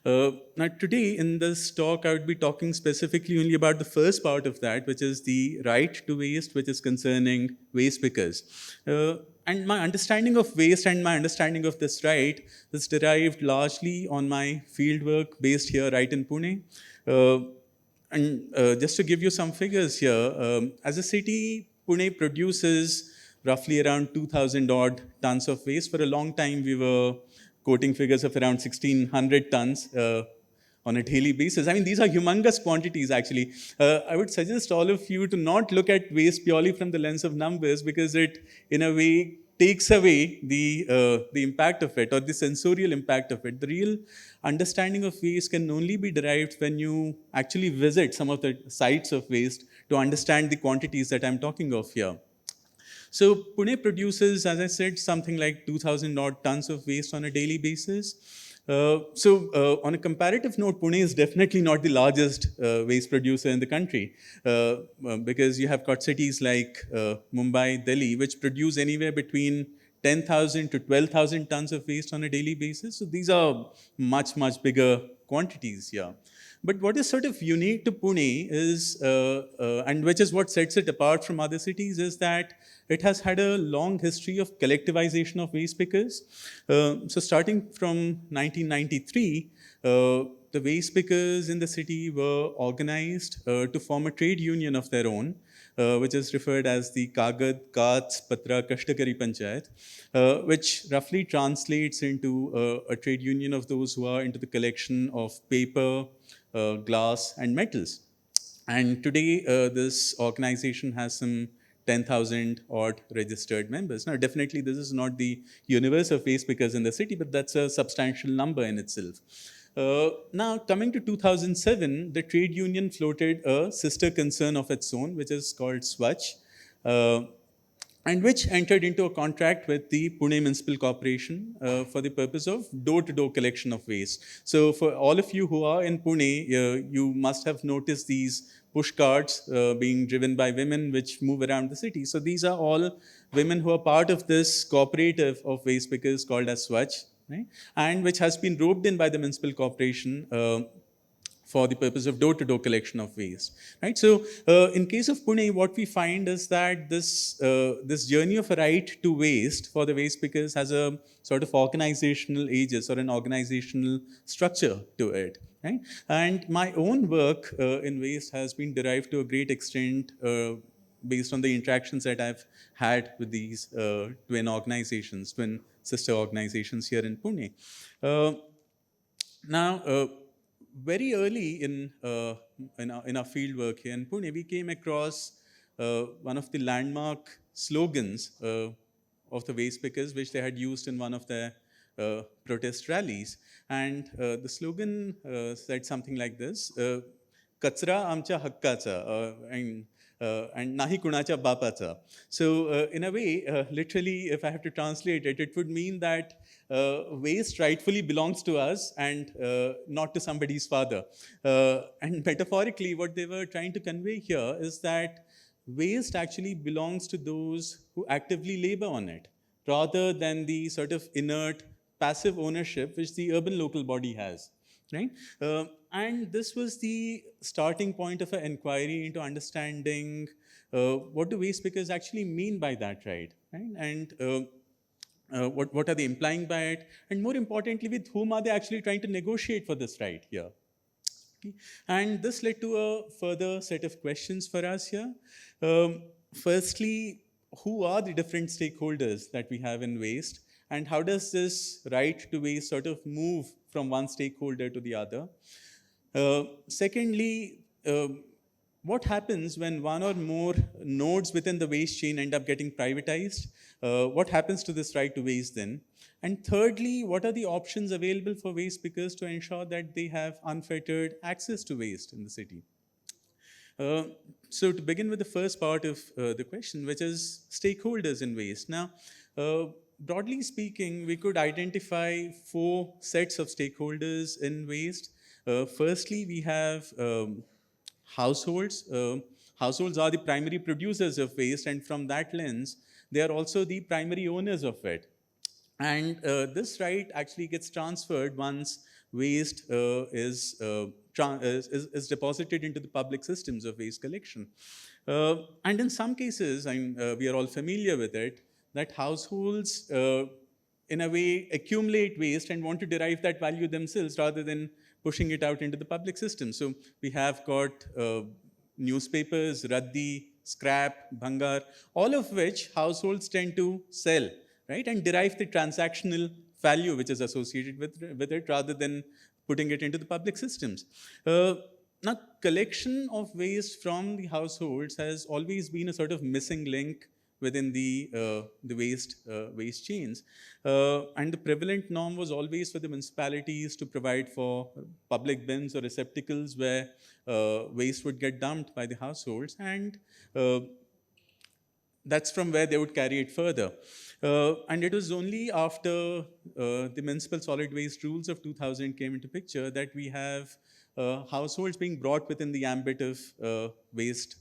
Now, today in this talk, I would be talking specifically only about the first part of that, which is the right to waste, which is concerning waste pickers. And my understanding of waste and my understanding of this right is derived largely on my fieldwork based here right in Pune. And just to give you some figures here, as a city, Pune produces roughly around 2,000 odd tons of waste. For a long time, we were quoting figures of around 1,600 tons on a daily basis. I mean, these are humongous quantities, actually. I would suggest all of you to not look at waste purely from the lens of numbers, because it, in a way, takes away the impact of it or the sensorial impact of it. The real understanding of waste can only be derived when you actually visit some of the sites of waste to understand the quantities that I'm talking of here. So Pune produces, as I said, something like 2,000 odd tons of waste on a daily basis. On a comparative note, Pune is definitely not the largest waste producer in the country because you have got cities like Mumbai, Delhi, which produce anywhere between 10,000 to 12,000 tons of waste on a daily basis. So these are much, much bigger quantities here. But what is sort of unique to Pune is, and which is what sets it apart from other cities, is that it has had a long history of collectivization of waste pickers. So starting from 1993, the waste pickers in the city were organized to form a trade union of their own, which is referred as the Kagad Kats Patra Kashtakari Panchayat, which roughly translates into a trade union of those who are into the collection of paper, glass, and metals. And today, this organization has some 10,000 odd registered members. Now, definitely, this is not the universe of waste pickers in the city, but that's a substantial number in itself. Now, coming to 2007, the trade union floated a sister concern of its own, which is called Swachh. And which entered into a contract with the Pune Municipal Corporation for the purpose of door-to-door collection of waste. So for all of you who are in Pune, you must have noticed these push carts being driven by women which move around the city. So these are all women who are part of this cooperative of waste pickers called as Swachh, right? And which has been roped in by the municipal corporation for the purpose of door-to-door collection of waste, right? So, in case of Pune, what we find is that this journey of a right to waste for the waste pickers has a sort of organizational aegis or an organizational structure to it, right? And my own work in waste has been derived to a great extent based on the interactions that I've had with these twin sister organizations here in Pune. Now, very early in our field work here in Pune, we came across one of the landmark slogans of the waste pickers, which they had used in one of their protest rallies. And the slogan said something like this, Kachra amcha hakkacha, and nahi kunacha bapacha. So in a way, literally, if I have to translate it, it would mean that waste rightfully belongs to us and not to somebody's father. And metaphorically, what they were trying to convey here is that waste actually belongs to those who actively labor on it, rather than the sort of inert, passive ownership which the urban local body has, right? And this was the starting point of an inquiry into understanding what do waste pickers actually mean by that right? And what are they implying by it? And more importantly, with whom are they actually trying to negotiate for this right here? Okay. And this led to a further set of questions for us here. Firstly, who are the different stakeholders that we have in waste? And how does this right to waste sort of move from one stakeholder to the other? Secondly, what happens when one or more nodes within the waste chain end up getting privatized? What happens to this right to waste then? And thirdly, what are the options available for waste pickers to ensure that they have unfettered access to waste in the city? So to begin with the first part of the question, which is stakeholders in waste. Now, broadly speaking, we could identify 4 sets of stakeholders in waste. Firstly, we have households. Households are the primary producers of waste, and from that lens, they are also the primary owners of it. And this right actually gets transferred once waste is deposited into the public systems of waste collection. And in some cases, we are all familiar with it, that households in a way accumulate waste and want to derive that value themselves rather than pushing it out into the public system. So we have got newspapers, raddi, scrap, bhangar, all of which households tend to sell, right, and derive the transactional value which is associated with it rather than putting it into the public systems. Now, collection of waste from the households has always been a sort of missing link within the waste chains. And the prevalent norm was always for the municipalities to provide for public bins or receptacles where waste would get dumped by the households, and that's from where they would carry it further. And it was only after the municipal solid waste rules of 2000 came into picture that we have households being brought within the ambit of waste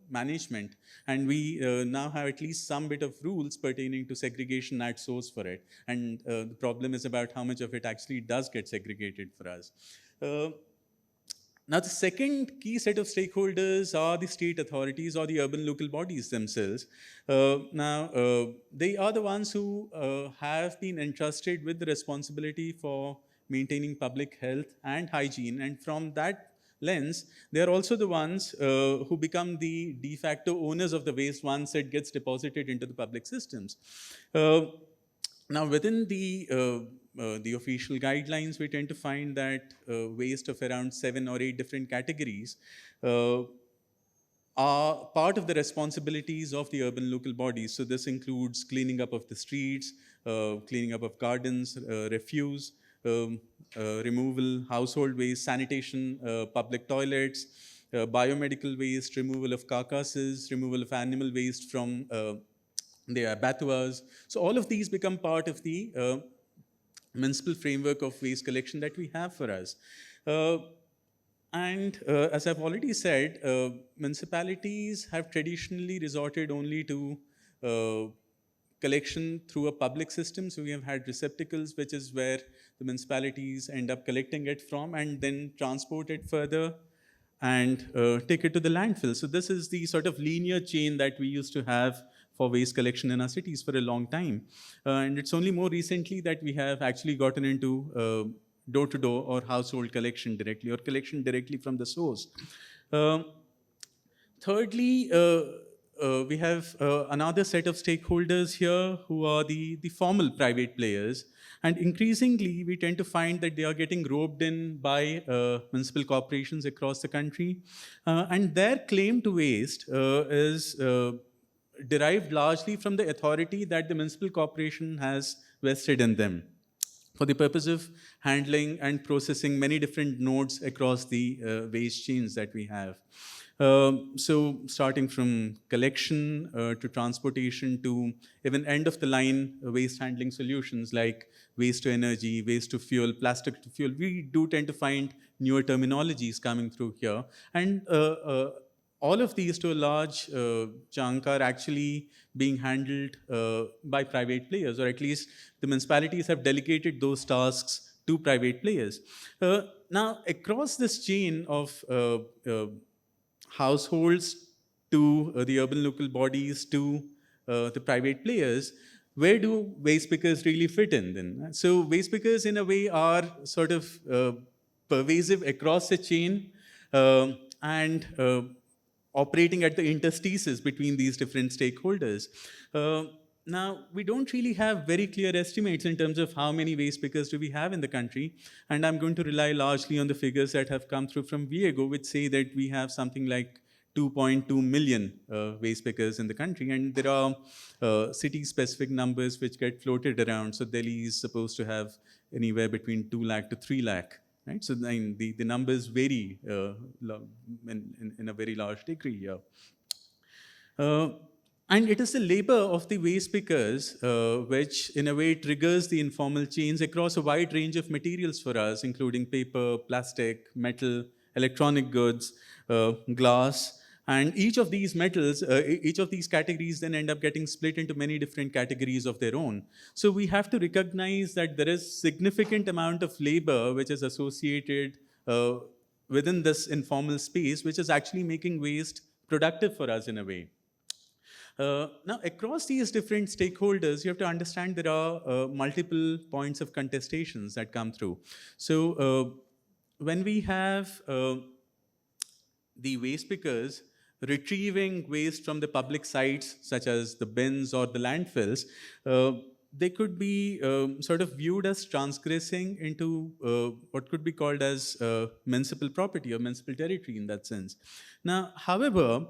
management. And we now have at least some bit of rules pertaining to segregation at source for it. And the problem is about how much of it actually does get segregated for us. Now, the second key set of stakeholders are the state authorities or the urban local bodies themselves. They are the ones who have been entrusted with the responsibility for maintaining public health and hygiene. And from that lens, they are also the ones who become the de facto owners of the waste once it gets deposited into the public systems. Now, within the official guidelines, we tend to find that waste of around 7 or 8 different categories are part of the responsibilities of the urban local bodies. So this includes cleaning up of the streets, cleaning up of gardens, refuse, removal, household waste, sanitation, public toilets, biomedical waste, removal of carcasses, removal of animal waste from the abattoirs. So all of these become part of the municipal framework of waste collection that we have for us. And as I've already said, municipalities have traditionally resorted only to collection through a public system. So we have had receptacles, which is where the municipalities end up collecting it from and then transport it further and take it to the landfill. So this is the sort of linear chain that we used to have for waste collection in our cities for a long time. And it's only more recently that we have actually gotten into door-to-door or household collection directly or collection directly from the source. Thirdly, we have another set of stakeholders here who are the formal private players. And increasingly, we tend to find that they are getting roped in by municipal corporations across the country. And their claim to waste is derived largely from the authority that the municipal corporation has vested in them for the purpose of handling and processing many different nodes across the waste chains that we have. So starting from collection to transportation to even end-of-the-line waste handling solutions like waste to energy, waste to fuel, plastic to fuel, we do tend to find newer terminologies coming through here. And all of these, to a large chunk, are actually being handled by private players, or at least the municipalities have delegated those tasks to private players. Now, across this chain of households to the urban local bodies to the private players, where do waste pickers really fit in then? So waste pickers in a way are sort of pervasive across the chain and operating at the interstices between these different stakeholders. Now, we don't really have very clear estimates in terms of how many waste pickers do we have in the country, and I'm going to rely largely on the figures that have come through from FECO, which say that we have something like 2.2 million waste pickers in the country, and there are city-specific numbers which get floated around. So Delhi is supposed to have anywhere between 2 lakh to 3 lakh. Right? So the numbers vary in a very large degree here. And it is the labor of the waste pickers which, in a way, triggers the informal chains across a wide range of materials for us, including paper, plastic, metal, electronic goods, glass. And each of these metals, each of these categories then end up getting split into many different categories of their own. So we have to recognize that there is significant amount of labor which is associated within this informal space, which is actually making waste productive for us in a way. Now, across these different stakeholders, you have to understand there are multiple points of contestations that come through. So when we have the waste pickers retrieving waste from the public sites, such as the bins or the landfills, they could be sort of viewed as transgressing into what could be called as municipal property or municipal territory in that sense. Now, however,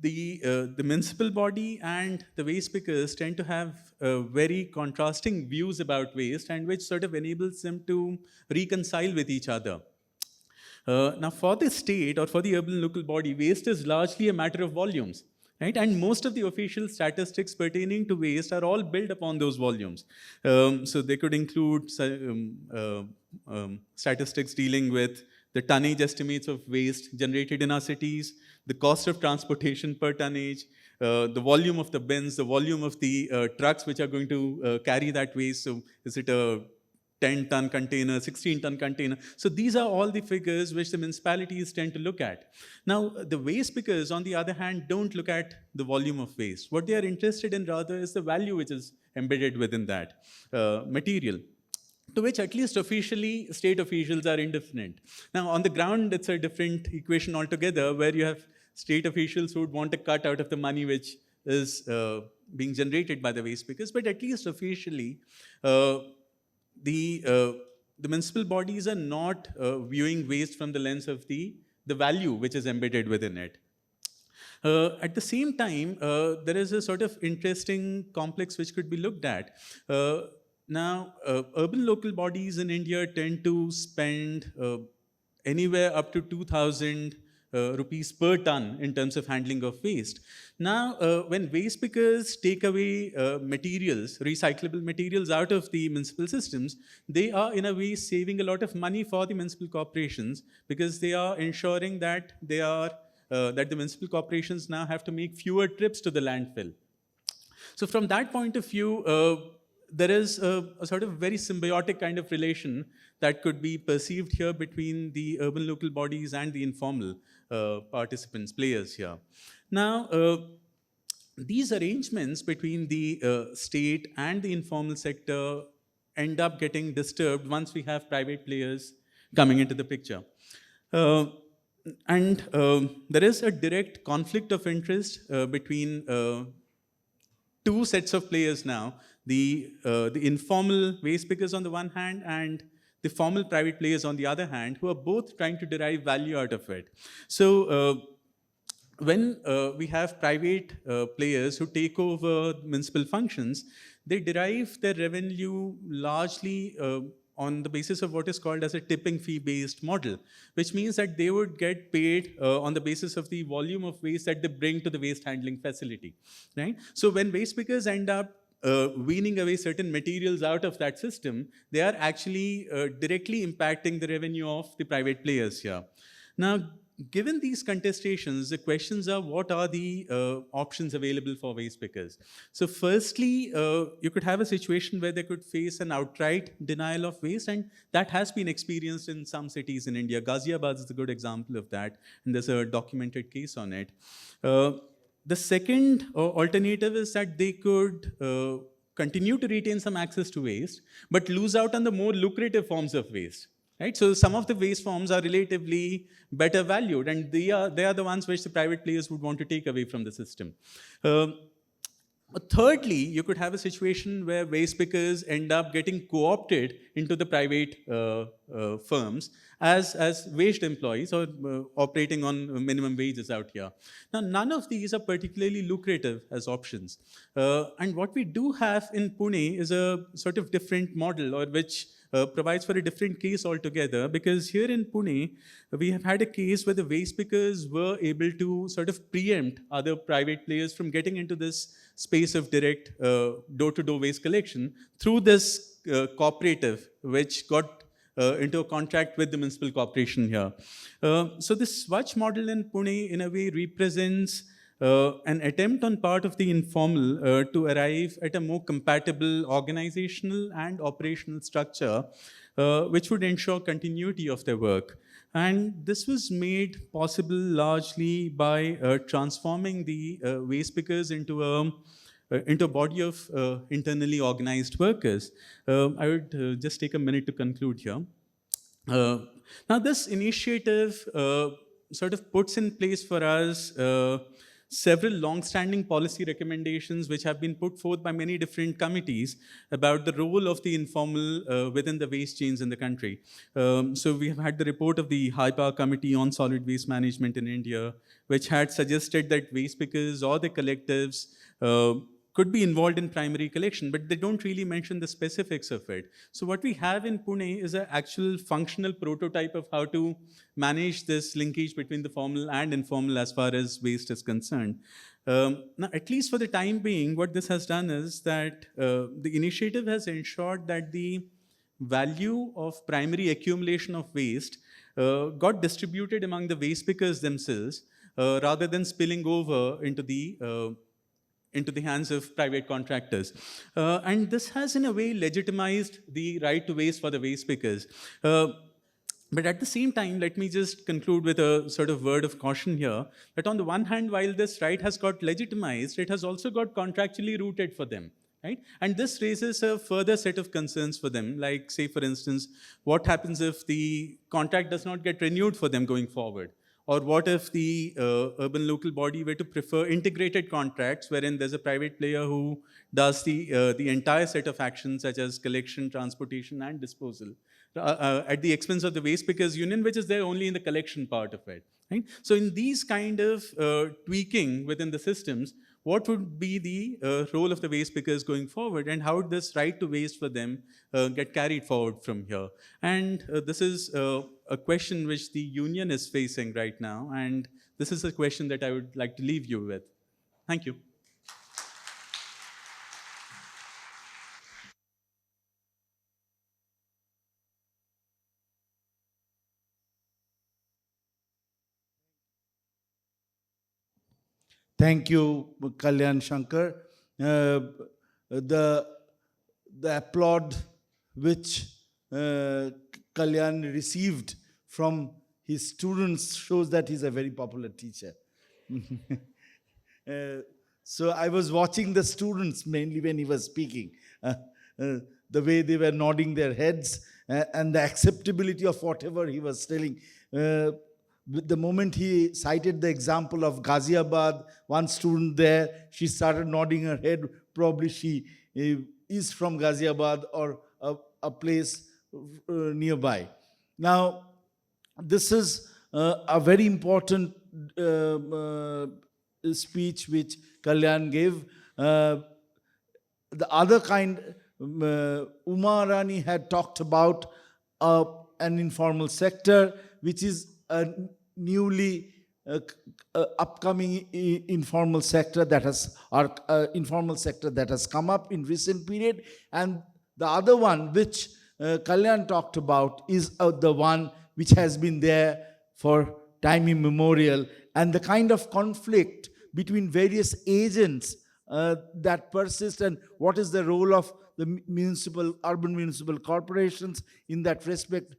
the municipal body and the waste pickers tend to have very contrasting views about waste, and which sort of enables them to reconcile with each other. Now, for the state or for the urban local body, waste is largely a matter of volumes, right? And most of the official statistics pertaining to waste are all built upon those volumes. So they could include statistics dealing with the tonnage estimates of waste generated in our cities, the cost of transportation per tonnage, the volume of the bins, the volume of the trucks which are going to carry that waste. So is it a 10-ton container, 16-ton container? So these are all the figures which the municipalities tend to look at. Now, the waste pickers, on the other hand, don't look at the volume of waste. What they are interested in rather is the value which is embedded within that material, to which at least officially state officials are indifferent. Now, on the ground, it's a different equation altogether, where you have state officials who would want a cut out of the money which is being generated by the waste pickers. But at least officially, the municipal bodies are not viewing waste from the lens of the value which is embedded within it. At the same time, there is a sort of interesting complex which could be looked at. Now, urban local bodies in India tend to spend anywhere up to 2,000 rupees per ton in terms of handling of waste. Now, when waste pickers take away materials, recyclable materials out of the municipal systems, they are in a way saving a lot of money for the municipal corporations, because they are ensuring that that the municipal corporations now have to make fewer trips to the landfill. So from that point of view, there is a sort of very symbiotic kind of relation that could be perceived here between the urban local bodies and the informal participants, players here. Now, these arrangements between the state and the informal sector end up getting disturbed once we have private players coming into the picture. And there is a direct conflict of interest between two sets of players now, the informal waste pickers on the one hand and the formal private players on the other hand, who are both trying to derive value out of it. So when we have private players who take over municipal functions, they derive their revenue largely on the basis of what is called as a tipping fee-based model, which means that they would get paid on the basis of the volume of waste that they bring to the waste handling facility, right? So when waste pickers end up weaning away certain materials out of that system, they are actually directly impacting the revenue of the private players here. Now, given these contestations, the questions are, what are the options available for waste pickers? So firstly, you could have a situation where they could face an outright denial of waste, and that has been experienced in some cities in India. Ghaziabad is a good example of that, and there's a documented case on it. The second alternative is that they could continue to retain some access to waste, but lose out on the more lucrative forms of waste. Right? So some of the waste forms are relatively better valued, and they are the ones which the private players would want to take away from the system. Thirdly, you could have a situation where waste pickers end up getting co-opted into the private firms as waged employees or operating on minimum wages out here. Now, none of these are particularly lucrative as options. And what we do have in Pune is a sort of different model, or which provides for a different case altogether, because here in Pune, we have had a case where the waste pickers were able to sort of preempt other private players from getting into this space of direct door-to-door waste collection through this cooperative, which got into a contract with the municipal corporation here. So this Swachh model in Pune, in a way, represents an attempt on part of the informal to arrive at a more compatible organizational and operational structure, which would ensure continuity of their work. And this was made possible largely by transforming the waste pickers into a body of internally organized workers. I would just take a minute to conclude here. Now, this initiative sort of puts in place for us several long-standing policy recommendations which have been put forth by many different committees about the role of the informal within the waste chains in the country. So we have had the report of the High Power Committee on Solid Waste Management in India, which had suggested that waste pickers or the collectives could be involved in primary collection, but they don't really mention the specifics of it. So what we have in Pune is an actual functional prototype of how to manage this linkage between the formal and informal as far as waste is concerned. Now, at least for the time being, what this has done is that the initiative has ensured that the value of primary accumulation of waste got distributed among the waste pickers themselves rather than spilling over into the hands of private contractors. And this has, in a way, legitimized the right to waste for the waste pickers. But at the same time, let me just conclude with a sort of word of caution here, that on the one hand, while this right has got legitimized, it has also got contractually rooted for them. Right? And this raises a further set of concerns for them, like, say, for instance, what happens if the contract does not get renewed for them going forward? Or what if the urban local body were to prefer integrated contracts wherein there's a private player who does the entire set of actions such as collection, transportation, and disposal at the expense of the waste pickers union, which is there only in the collection part of it. Right? So in these kind of tweaking within the systems, what would be the role of the waste pickers going forward, and how would this right to waste for them get carried forward from here? And this is a question which the union is facing right now, and this is a question that I would like to leave you with. Thank you. Thank you, Kalyan Shankar. The applaud which Kalyan received from his students shows that he's a very popular teacher. So I was watching the students mainly when he was speaking, the way they were nodding their heads and the acceptability of whatever he was telling. The moment he cited the example of Ghaziabad, one student there, she started nodding her head. Probably she is from Ghaziabad or a place nearby. Now, this is a very important speech which Kalyan gave. The other kind, Uma Rani had talked about an informal sector, which is a newly upcoming informal sector that has come up in recent period, and the other one which Kalyan talked about is the one which has been there for time immemorial, and the kind of conflict between various agents that persist, and what is the role of the urban municipal corporations in that respect,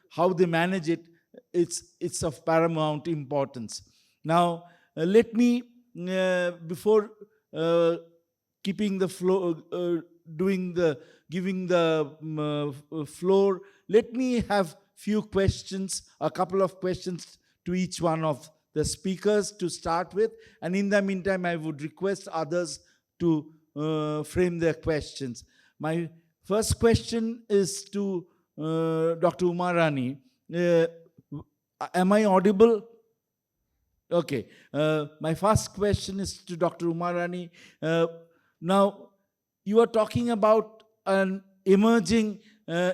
how they manage it. It's of paramount importance. Now, let me, before keeping the floor, giving the floor, let me have a couple of questions to each one of the speakers to start with, and in the meantime, I would request others to frame their questions. My first question is to Dr. Uma Rani. Am I audible? Okay. My first question is to Dr. Uma Rani. Now, you are talking about an emerging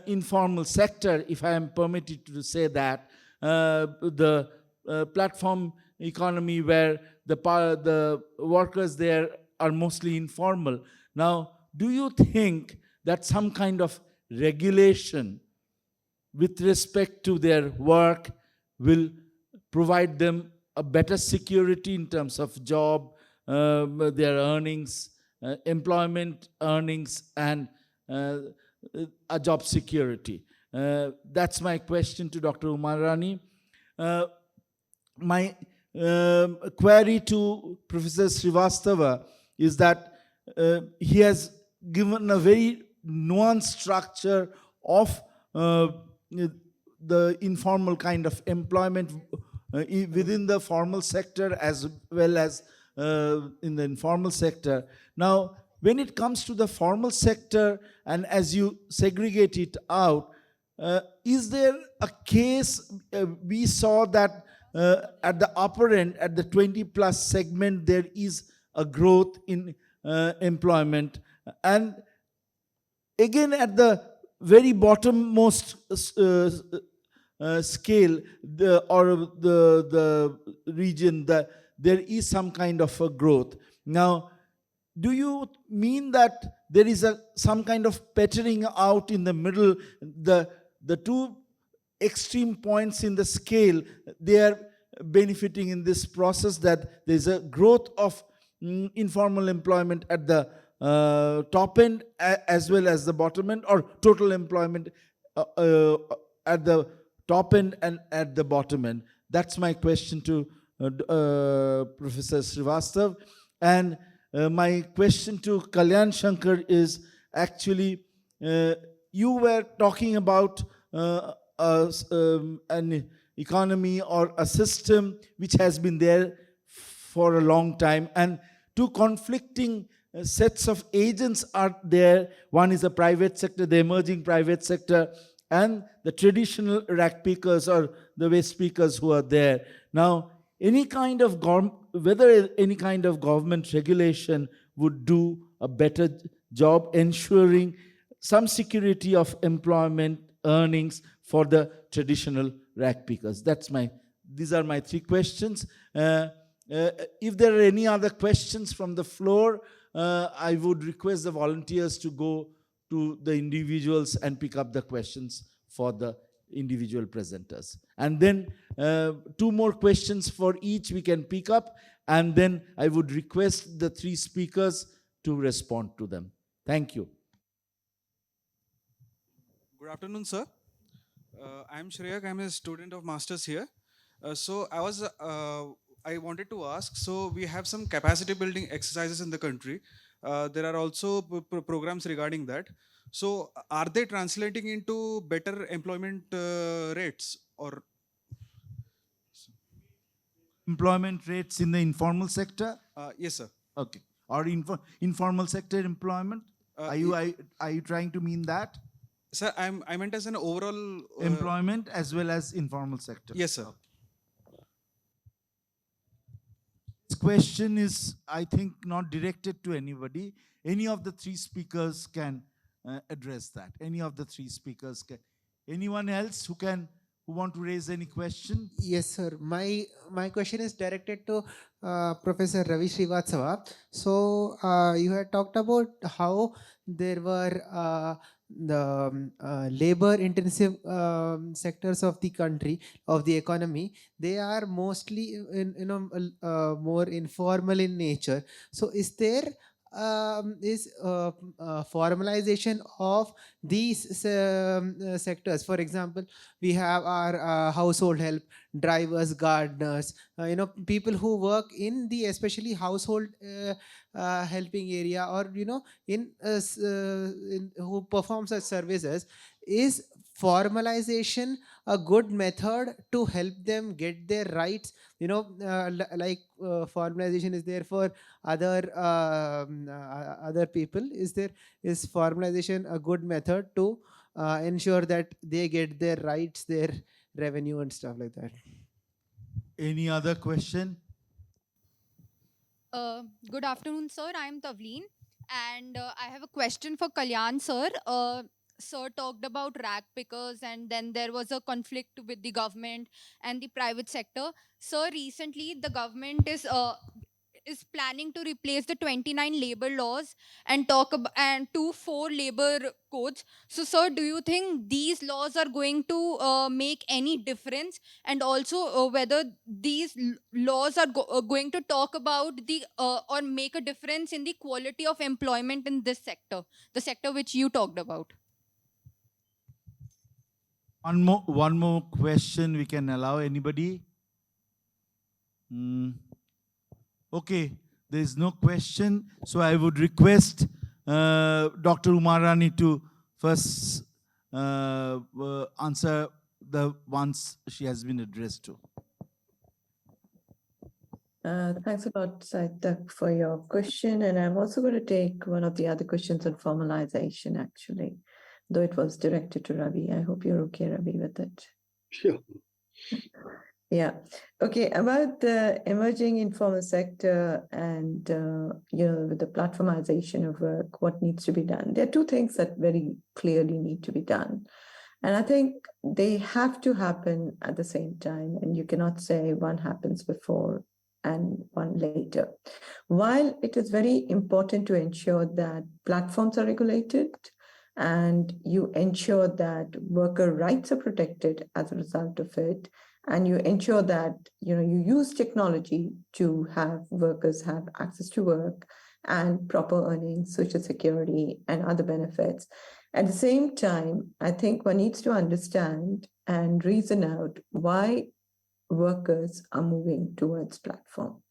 informal sector, if I am permitted to say that, the platform economy where the workers there are mostly informal. Now, do you think that some kind of regulation with respect to their work will provide them a better security in terms of job, their earnings, employment earnings, and a job security? That's my question to Dr. Uma Rani. My query to Professor Srivastava is that he has given a very nuanced structure of the informal kind of employment within the formal sector as well as in the informal sector. Now, when it comes to the formal sector, and as you segregate it out, is there a case we saw that at the upper end, at the 20 plus segment, there is a growth in employment, and again at the very bottommost scale, the region, there is some kind of a growth. Now, do you mean that there is some kind of petering out in the middle, the two extreme points in the scale, they are benefiting in this process, that there's a growth of informal employment at the top end as well as the bottom end, or total employment at the top end and at the bottom end? That's my question to Professor Srivastav. And my question to Kalyan Shankar is actually, you were talking about an economy or a system which has been there for a long time, and two conflicting sets of agents are there. One is the private sector, the emerging private sector, and the traditional rag pickers or the waste pickers who are there. Now, whether any kind of government regulation would do a better job ensuring some security of employment earnings for the traditional rag pickers. These are my three questions. If there are any other questions from the floor, I would request the volunteers to go to the individuals and pick up the questions for the individual presenters. And then two more questions for each we can pick up, and then I would request the three speakers to respond to them. Thank you. Good afternoon, sir. I'm Shreyak. I'm a student of Masters here. I wanted to ask, so we have some capacity building exercises in the country. There are also programs regarding that. So are they translating into better employment rates, or? Employment rates in the informal sector? Yes, sir. Okay. Or informal sector employment? Are you trying to mean that? Sir, I meant as an overall employment as well as informal sector. Yes, sir. This question is, I think, not directed to anybody. Any of the three speakers can address that. Any of the three speakers can. Anyone else who want to raise any question? Yes, sir. My question is directed to Professor Ravi Srivatsava. So you had talked about how there were the labor-intensive sectors of the country, of the economy. They are mostly more informal in nature. So is there formalization of these sectors? For example, we have our household help, drivers, gardeners, people who work in the especially household helping area, or who perform such services. Is formalization a good method to help them get their rights? Formalization is there for other people. Is formalization a good method to ensure that they get their rights, their revenue and stuff like that? Any other question? Good afternoon, sir. I'm Tavleen, and I have a question for Kalyan, sir. Sir talked about rag pickers, and then there was a conflict with the government and the private sector. Sir, recently the government is planning to replace the 29 labor laws and and 4 labor codes. So, sir, do you think these laws are going to make any difference, and also whether these laws are going to talk about the or make a difference in the quality of employment in this sector, the sector which you talked about? One more question we can allow. Anybody? Okay, there is no question. So I would request Dr. Umarani to first answer the ones she has been addressed to. Thanks a lot, Saitak, for your question. And I'm also going to take one of the other questions on formalization, actually, though it was directed to Ravi. I hope you're okay, Ravi, with it. Sure. Yeah. Okay. About the emerging informal sector and, with the platformization of work, what needs to be done? There are two things that very clearly need to be done. And I think they have to happen at the same time. And you cannot say one happens before and one later. While it is very important to ensure that platforms are regulated and you ensure that worker rights are protected as a result of it, and you ensure that you use technology to have workers have access to work and proper earnings, social security, and other benefits. At the same time, I think one needs to understand and reason out why workers are moving towards platform.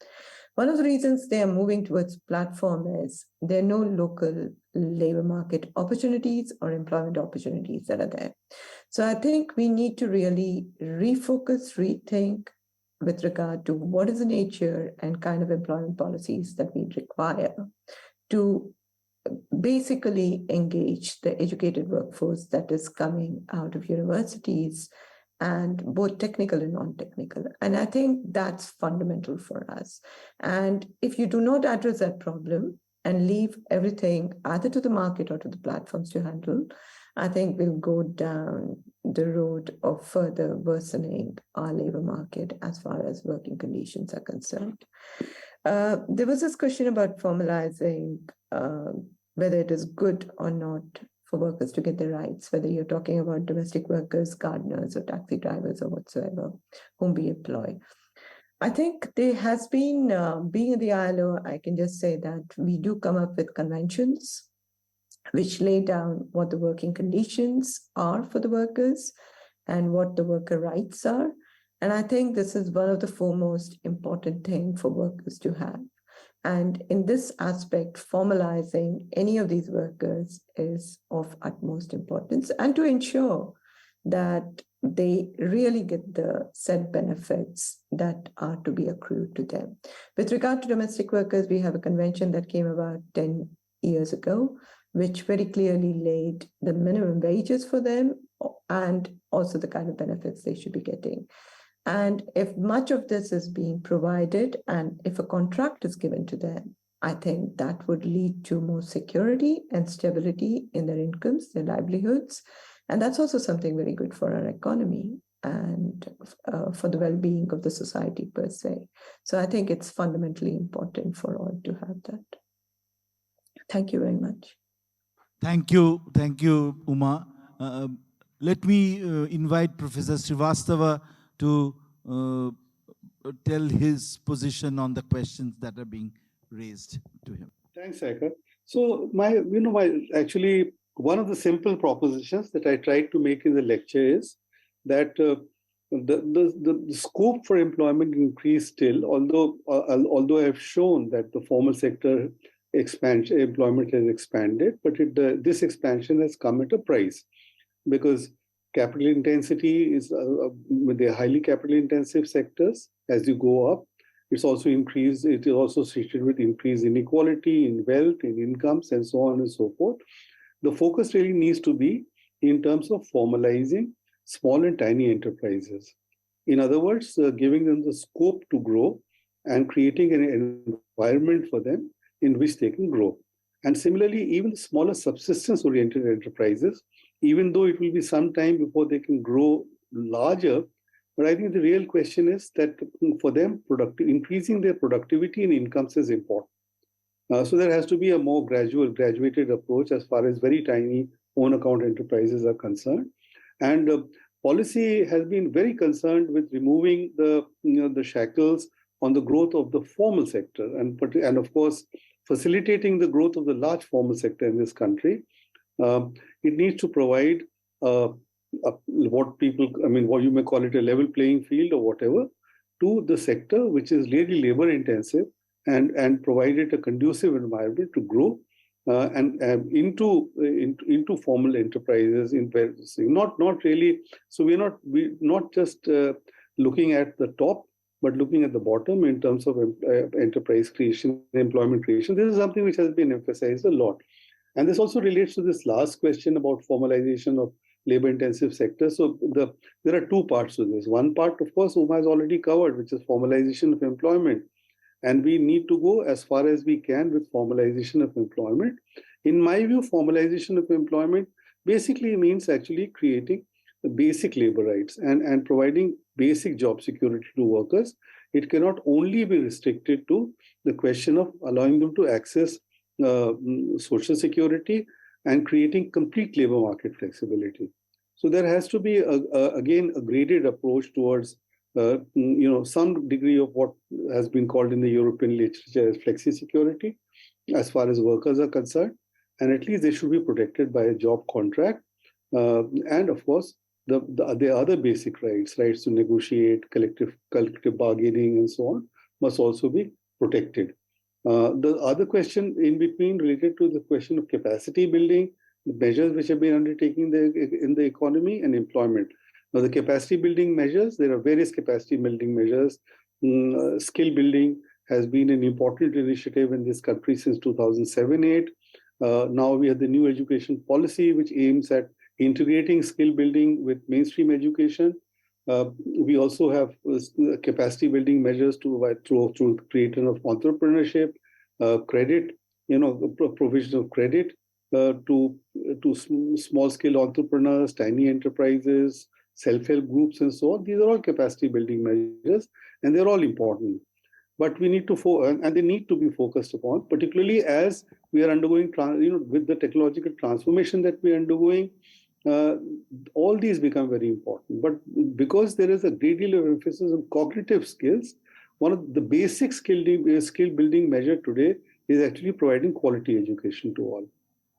One of the reasons they are moving towards platform is there are no local labor market opportunities or employment opportunities that are there. So I think we need to really refocus, rethink with regard to what is the nature and kind of employment policies that we require to basically engage the educated workforce that is coming out of universities, and both technical and non-technical. And I think that's fundamental for us. And if you do not address that problem and leave everything either to the market or to the platforms to handle, I think we'll go down the road of further worsening our labor market as far as working conditions are concerned. There was this question about formalizing whether it is good or not for workers to get their rights, whether you're talking about domestic workers, gardeners, or taxi drivers, or whatsoever, whom we employ. I think there has been, being in the ILO, I can just say that we do come up with conventions which lay down what the working conditions are for the workers and what the worker rights are. And I think this is one of the foremost important things for workers to have. And in this aspect, formalizing any of these workers is of utmost importance, and to ensure that they really get the said benefits that are to be accrued to them. With regard to domestic workers, we have a convention that came about 10 years ago, which very clearly laid the minimum wages for them and also the kind of benefits they should be getting. And if much of this is being provided and if a contract is given to them, I think that would lead to more security and stability in their incomes, their livelihoods. And that's also something very good for our economy and for the well-being of the society per se. So I think it's fundamentally important for all to have that. Thank you very much. Thank you, Uma. Let me invite Professor Srivastava to tell his position on the questions that are being raised to him. Thanks, Saika. So actually one of the simple propositions that I tried to make in the lecture is that the scope for employment increased still, although I've shown that the formal sector employment has expanded, but this expansion has come at a price, because capital intensity is with the highly capital intensive sectors. As you go up, it's also increased. It is also associated with increased inequality in wealth, in incomes, and so on and so forth. The focus really needs to be in terms of formalizing small and tiny enterprises. In other words, giving them the scope to grow and creating an environment for them in which they can grow. And similarly, even smaller subsistence-oriented enterprises, even though it will be some time before they can grow larger, but I think the real question is that for them, increasing their productivity and incomes is important. So there has to be a more graduated approach as far as very tiny own account enterprises are concerned. And policy has been very concerned with removing the shackles on the growth of the formal sector, and of course facilitating the growth of the large formal sector in this country. It needs to provide what you may call it a level playing field or whatever to the sector which is really labor intensive, and provide it a conducive environment to grow and into formal enterprises in various things. Not really. So we're not just looking at the top, But looking at the bottom in terms of enterprise creation, employment creation, this is something which has been emphasized a lot. And this also relates to this last question about formalization of labor-intensive sectors. So there are two parts to this. One part, of course, Uma has already covered, which is formalization of employment. And we need to go as far as we can with formalization of employment. In my view, formalization of employment basically means actually creating the basic labor rights and providing basic job security to workers. It cannot only be restricted to the question of allowing them to access social security and creating complete labor market flexibility. So there has to be, again, a graded approach towards some degree of what has been called in the European literature as flexi security, as far as workers are concerned, and at least they should be protected by a job contract, and of course the other basic rights to negotiate, collective bargaining, and so on, must also be protected. The other question in between related to the question of capacity building, the measures which have been undertaken in the economy and employment. Now, the capacity building measures, there are various capacity building measures. Skill building has been an important initiative in this country since 2007-8. Now we have the new education policy, which aims at integrating skill building with mainstream education. We also have capacity building measures through creation of entrepreneurship, credit, provision of credit to small scale entrepreneurs, tiny enterprises, self-help groups, and so on. These are all capacity building measures, and they're all important. But we need to and they need to be focused upon, particularly as we are undergoing, with the technological transformation that we are undergoing. All these become very important. But because there is a great deal of emphasis on cognitive skills, one of the basic skill building measure today is actually providing quality education to all.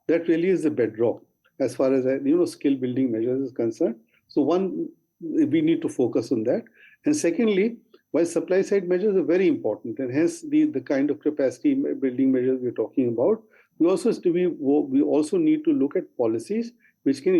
That really is the bedrock as far as skill building measures is concerned. So one, we need to focus on that. And secondly, while supply side measures are very important, and hence the kind of capacity building measures we're talking about, we also need to look at policies which can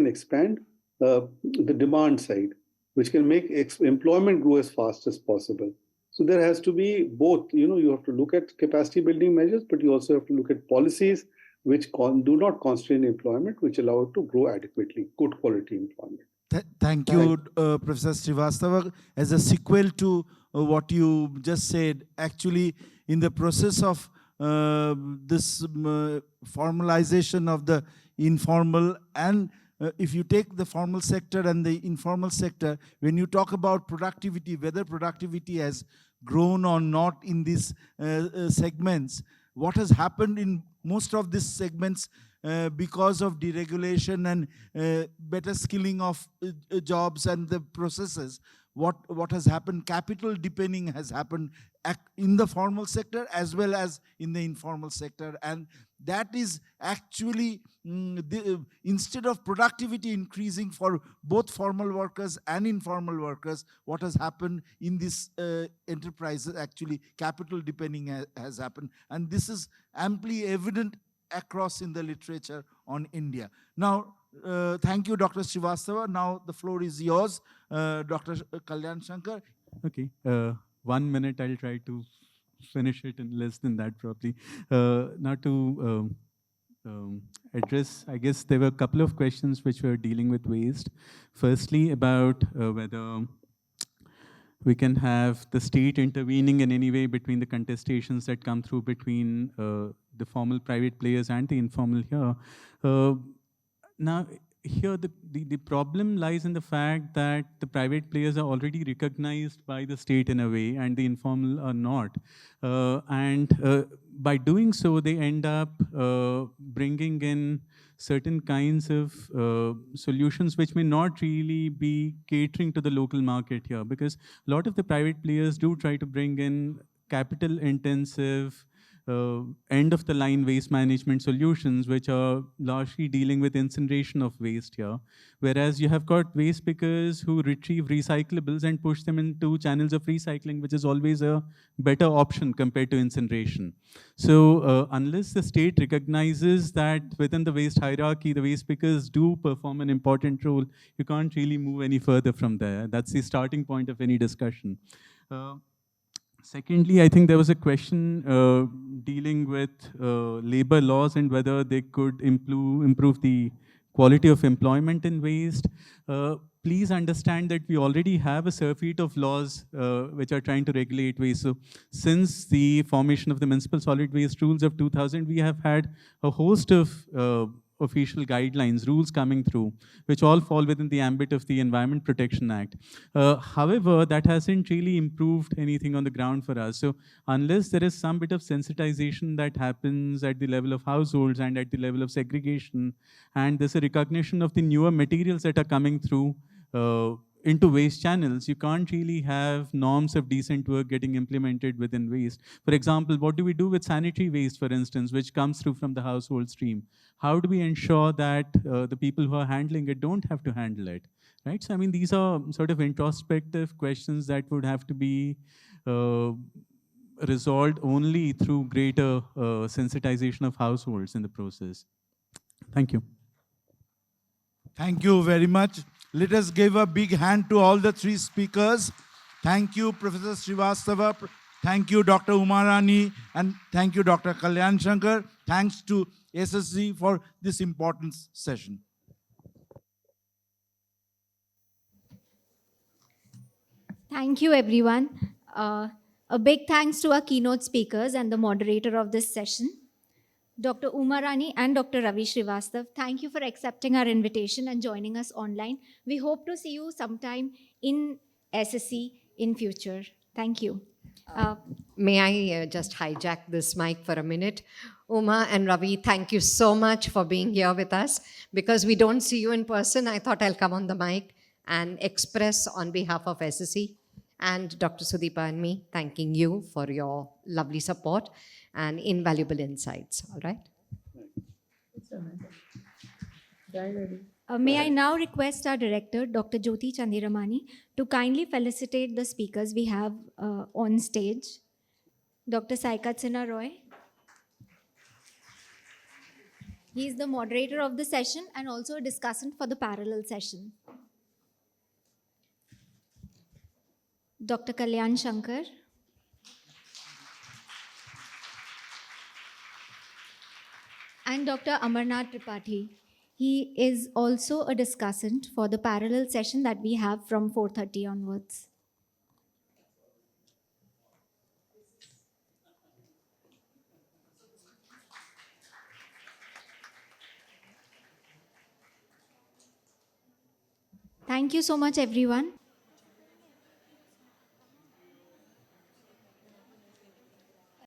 expand the demand side, which can make employment grow as fast as possible. So there has to be both. You have to look at capacity building measures, but you also have to look at policies which do not constrain employment, which allow it to grow adequately, good quality employment. Thank you, Professor Srivastava. As a sequel to what you just said, actually, in the process of this formalization of the informal, and if you take the formal sector and the informal sector, when you talk about productivity, whether productivity has grown or not in these segments, what has happened in most of these segments because of deregulation and better skilling of jobs and the processes, what has happened, capital deepening has happened in the formal sector as well as in the informal sector. And that is actually, instead of productivity increasing for both formal workers and informal workers, what has happened in this enterprises, actually capital deepening has happened. And this is amply evident across in the literature on India. Now, thank you, Dr. Srivastava. Now the floor is yours, Dr. Kalyan Shankar. Okay, 1 minute, I'll try to finish it in less than that probably. Now to address, I guess there were a couple of questions which were dealing with waste. Firstly, about whether we can have the state intervening in any way between the contestations that come through between the formal private players and the informal here. Now, here the problem lies in the fact that the private players are already recognized by the state in a way, and the informal are not. By doing so, they end up bringing in certain kinds of solutions which may not really be catering to the local market here, because a lot of the private players do try to bring in capital intensive end of the line waste management solutions, which are largely dealing with incineration of waste here. Whereas you have got waste pickers who retrieve recyclables and push them into channels of recycling, which is always a better option compared to incineration. So unless the state recognizes that within the waste hierarchy, the waste pickers do perform an important role, you can't really move any further from there. That's the starting point of any discussion. Secondly, I think there was a question dealing with labor laws and whether they could improve the quality of employment in waste. Please understand that we already have a surfeit of laws which are trying to regulate waste. So since the formation of the municipal solid waste rules of 2000, we have had a host of official guidelines, rules coming through, which all fall within the ambit of the Environment Protection Act. However, that hasn't really improved anything on the ground for us. So unless there is some bit of sensitization that happens at the level of households and at the level of segregation, and there's a recognition of the newer materials that are coming through into waste channels, you can't really have norms of decent work getting implemented within waste. For example, what do we do with sanitary waste, for instance, which comes through from the household stream? How do we ensure that the people who are handling it don't have to handle it, right? So, I mean, these are sort of introspective questions that would have to be resolved only through greater sensitization of households in the process. Thank you. Thank you very much. Let us give a big hand to all the three speakers. Thank you, Professor Srivastava. Thank you, Dr. Umarani. And thank you, Dr. Kalyan Shankar. Thanks to SSC for this important session. Thank you, everyone. A big thanks to our keynote speakers and the moderator of this session, Dr. Umarani and Dr. Ravi Srivastav. Thank you for accepting our invitation and joining us online. We hope to see you sometime in SSC in future. Thank you. May I just hijack this mic for a minute? Uma and Ravi, thank you so much for being here with us. Because we don't see you in person, I thought I'll come on the mic and express on behalf of SSC and Dr. Sudeepa and me, thanking you for your lovely support and invaluable insights. All right? May I now request our director, Dr. Jyoti Chandiramani, to kindly felicitate the speakers we have on stage. Dr. Saikat Sinha Roy. He is the moderator of the session and also a discussant for the parallel session. Dr. Kalyan Shankar. And Dr. Amarnath Tripathi. He is also a discussant for the parallel session that we have from 4:30 onwards. Thank you so much, everyone.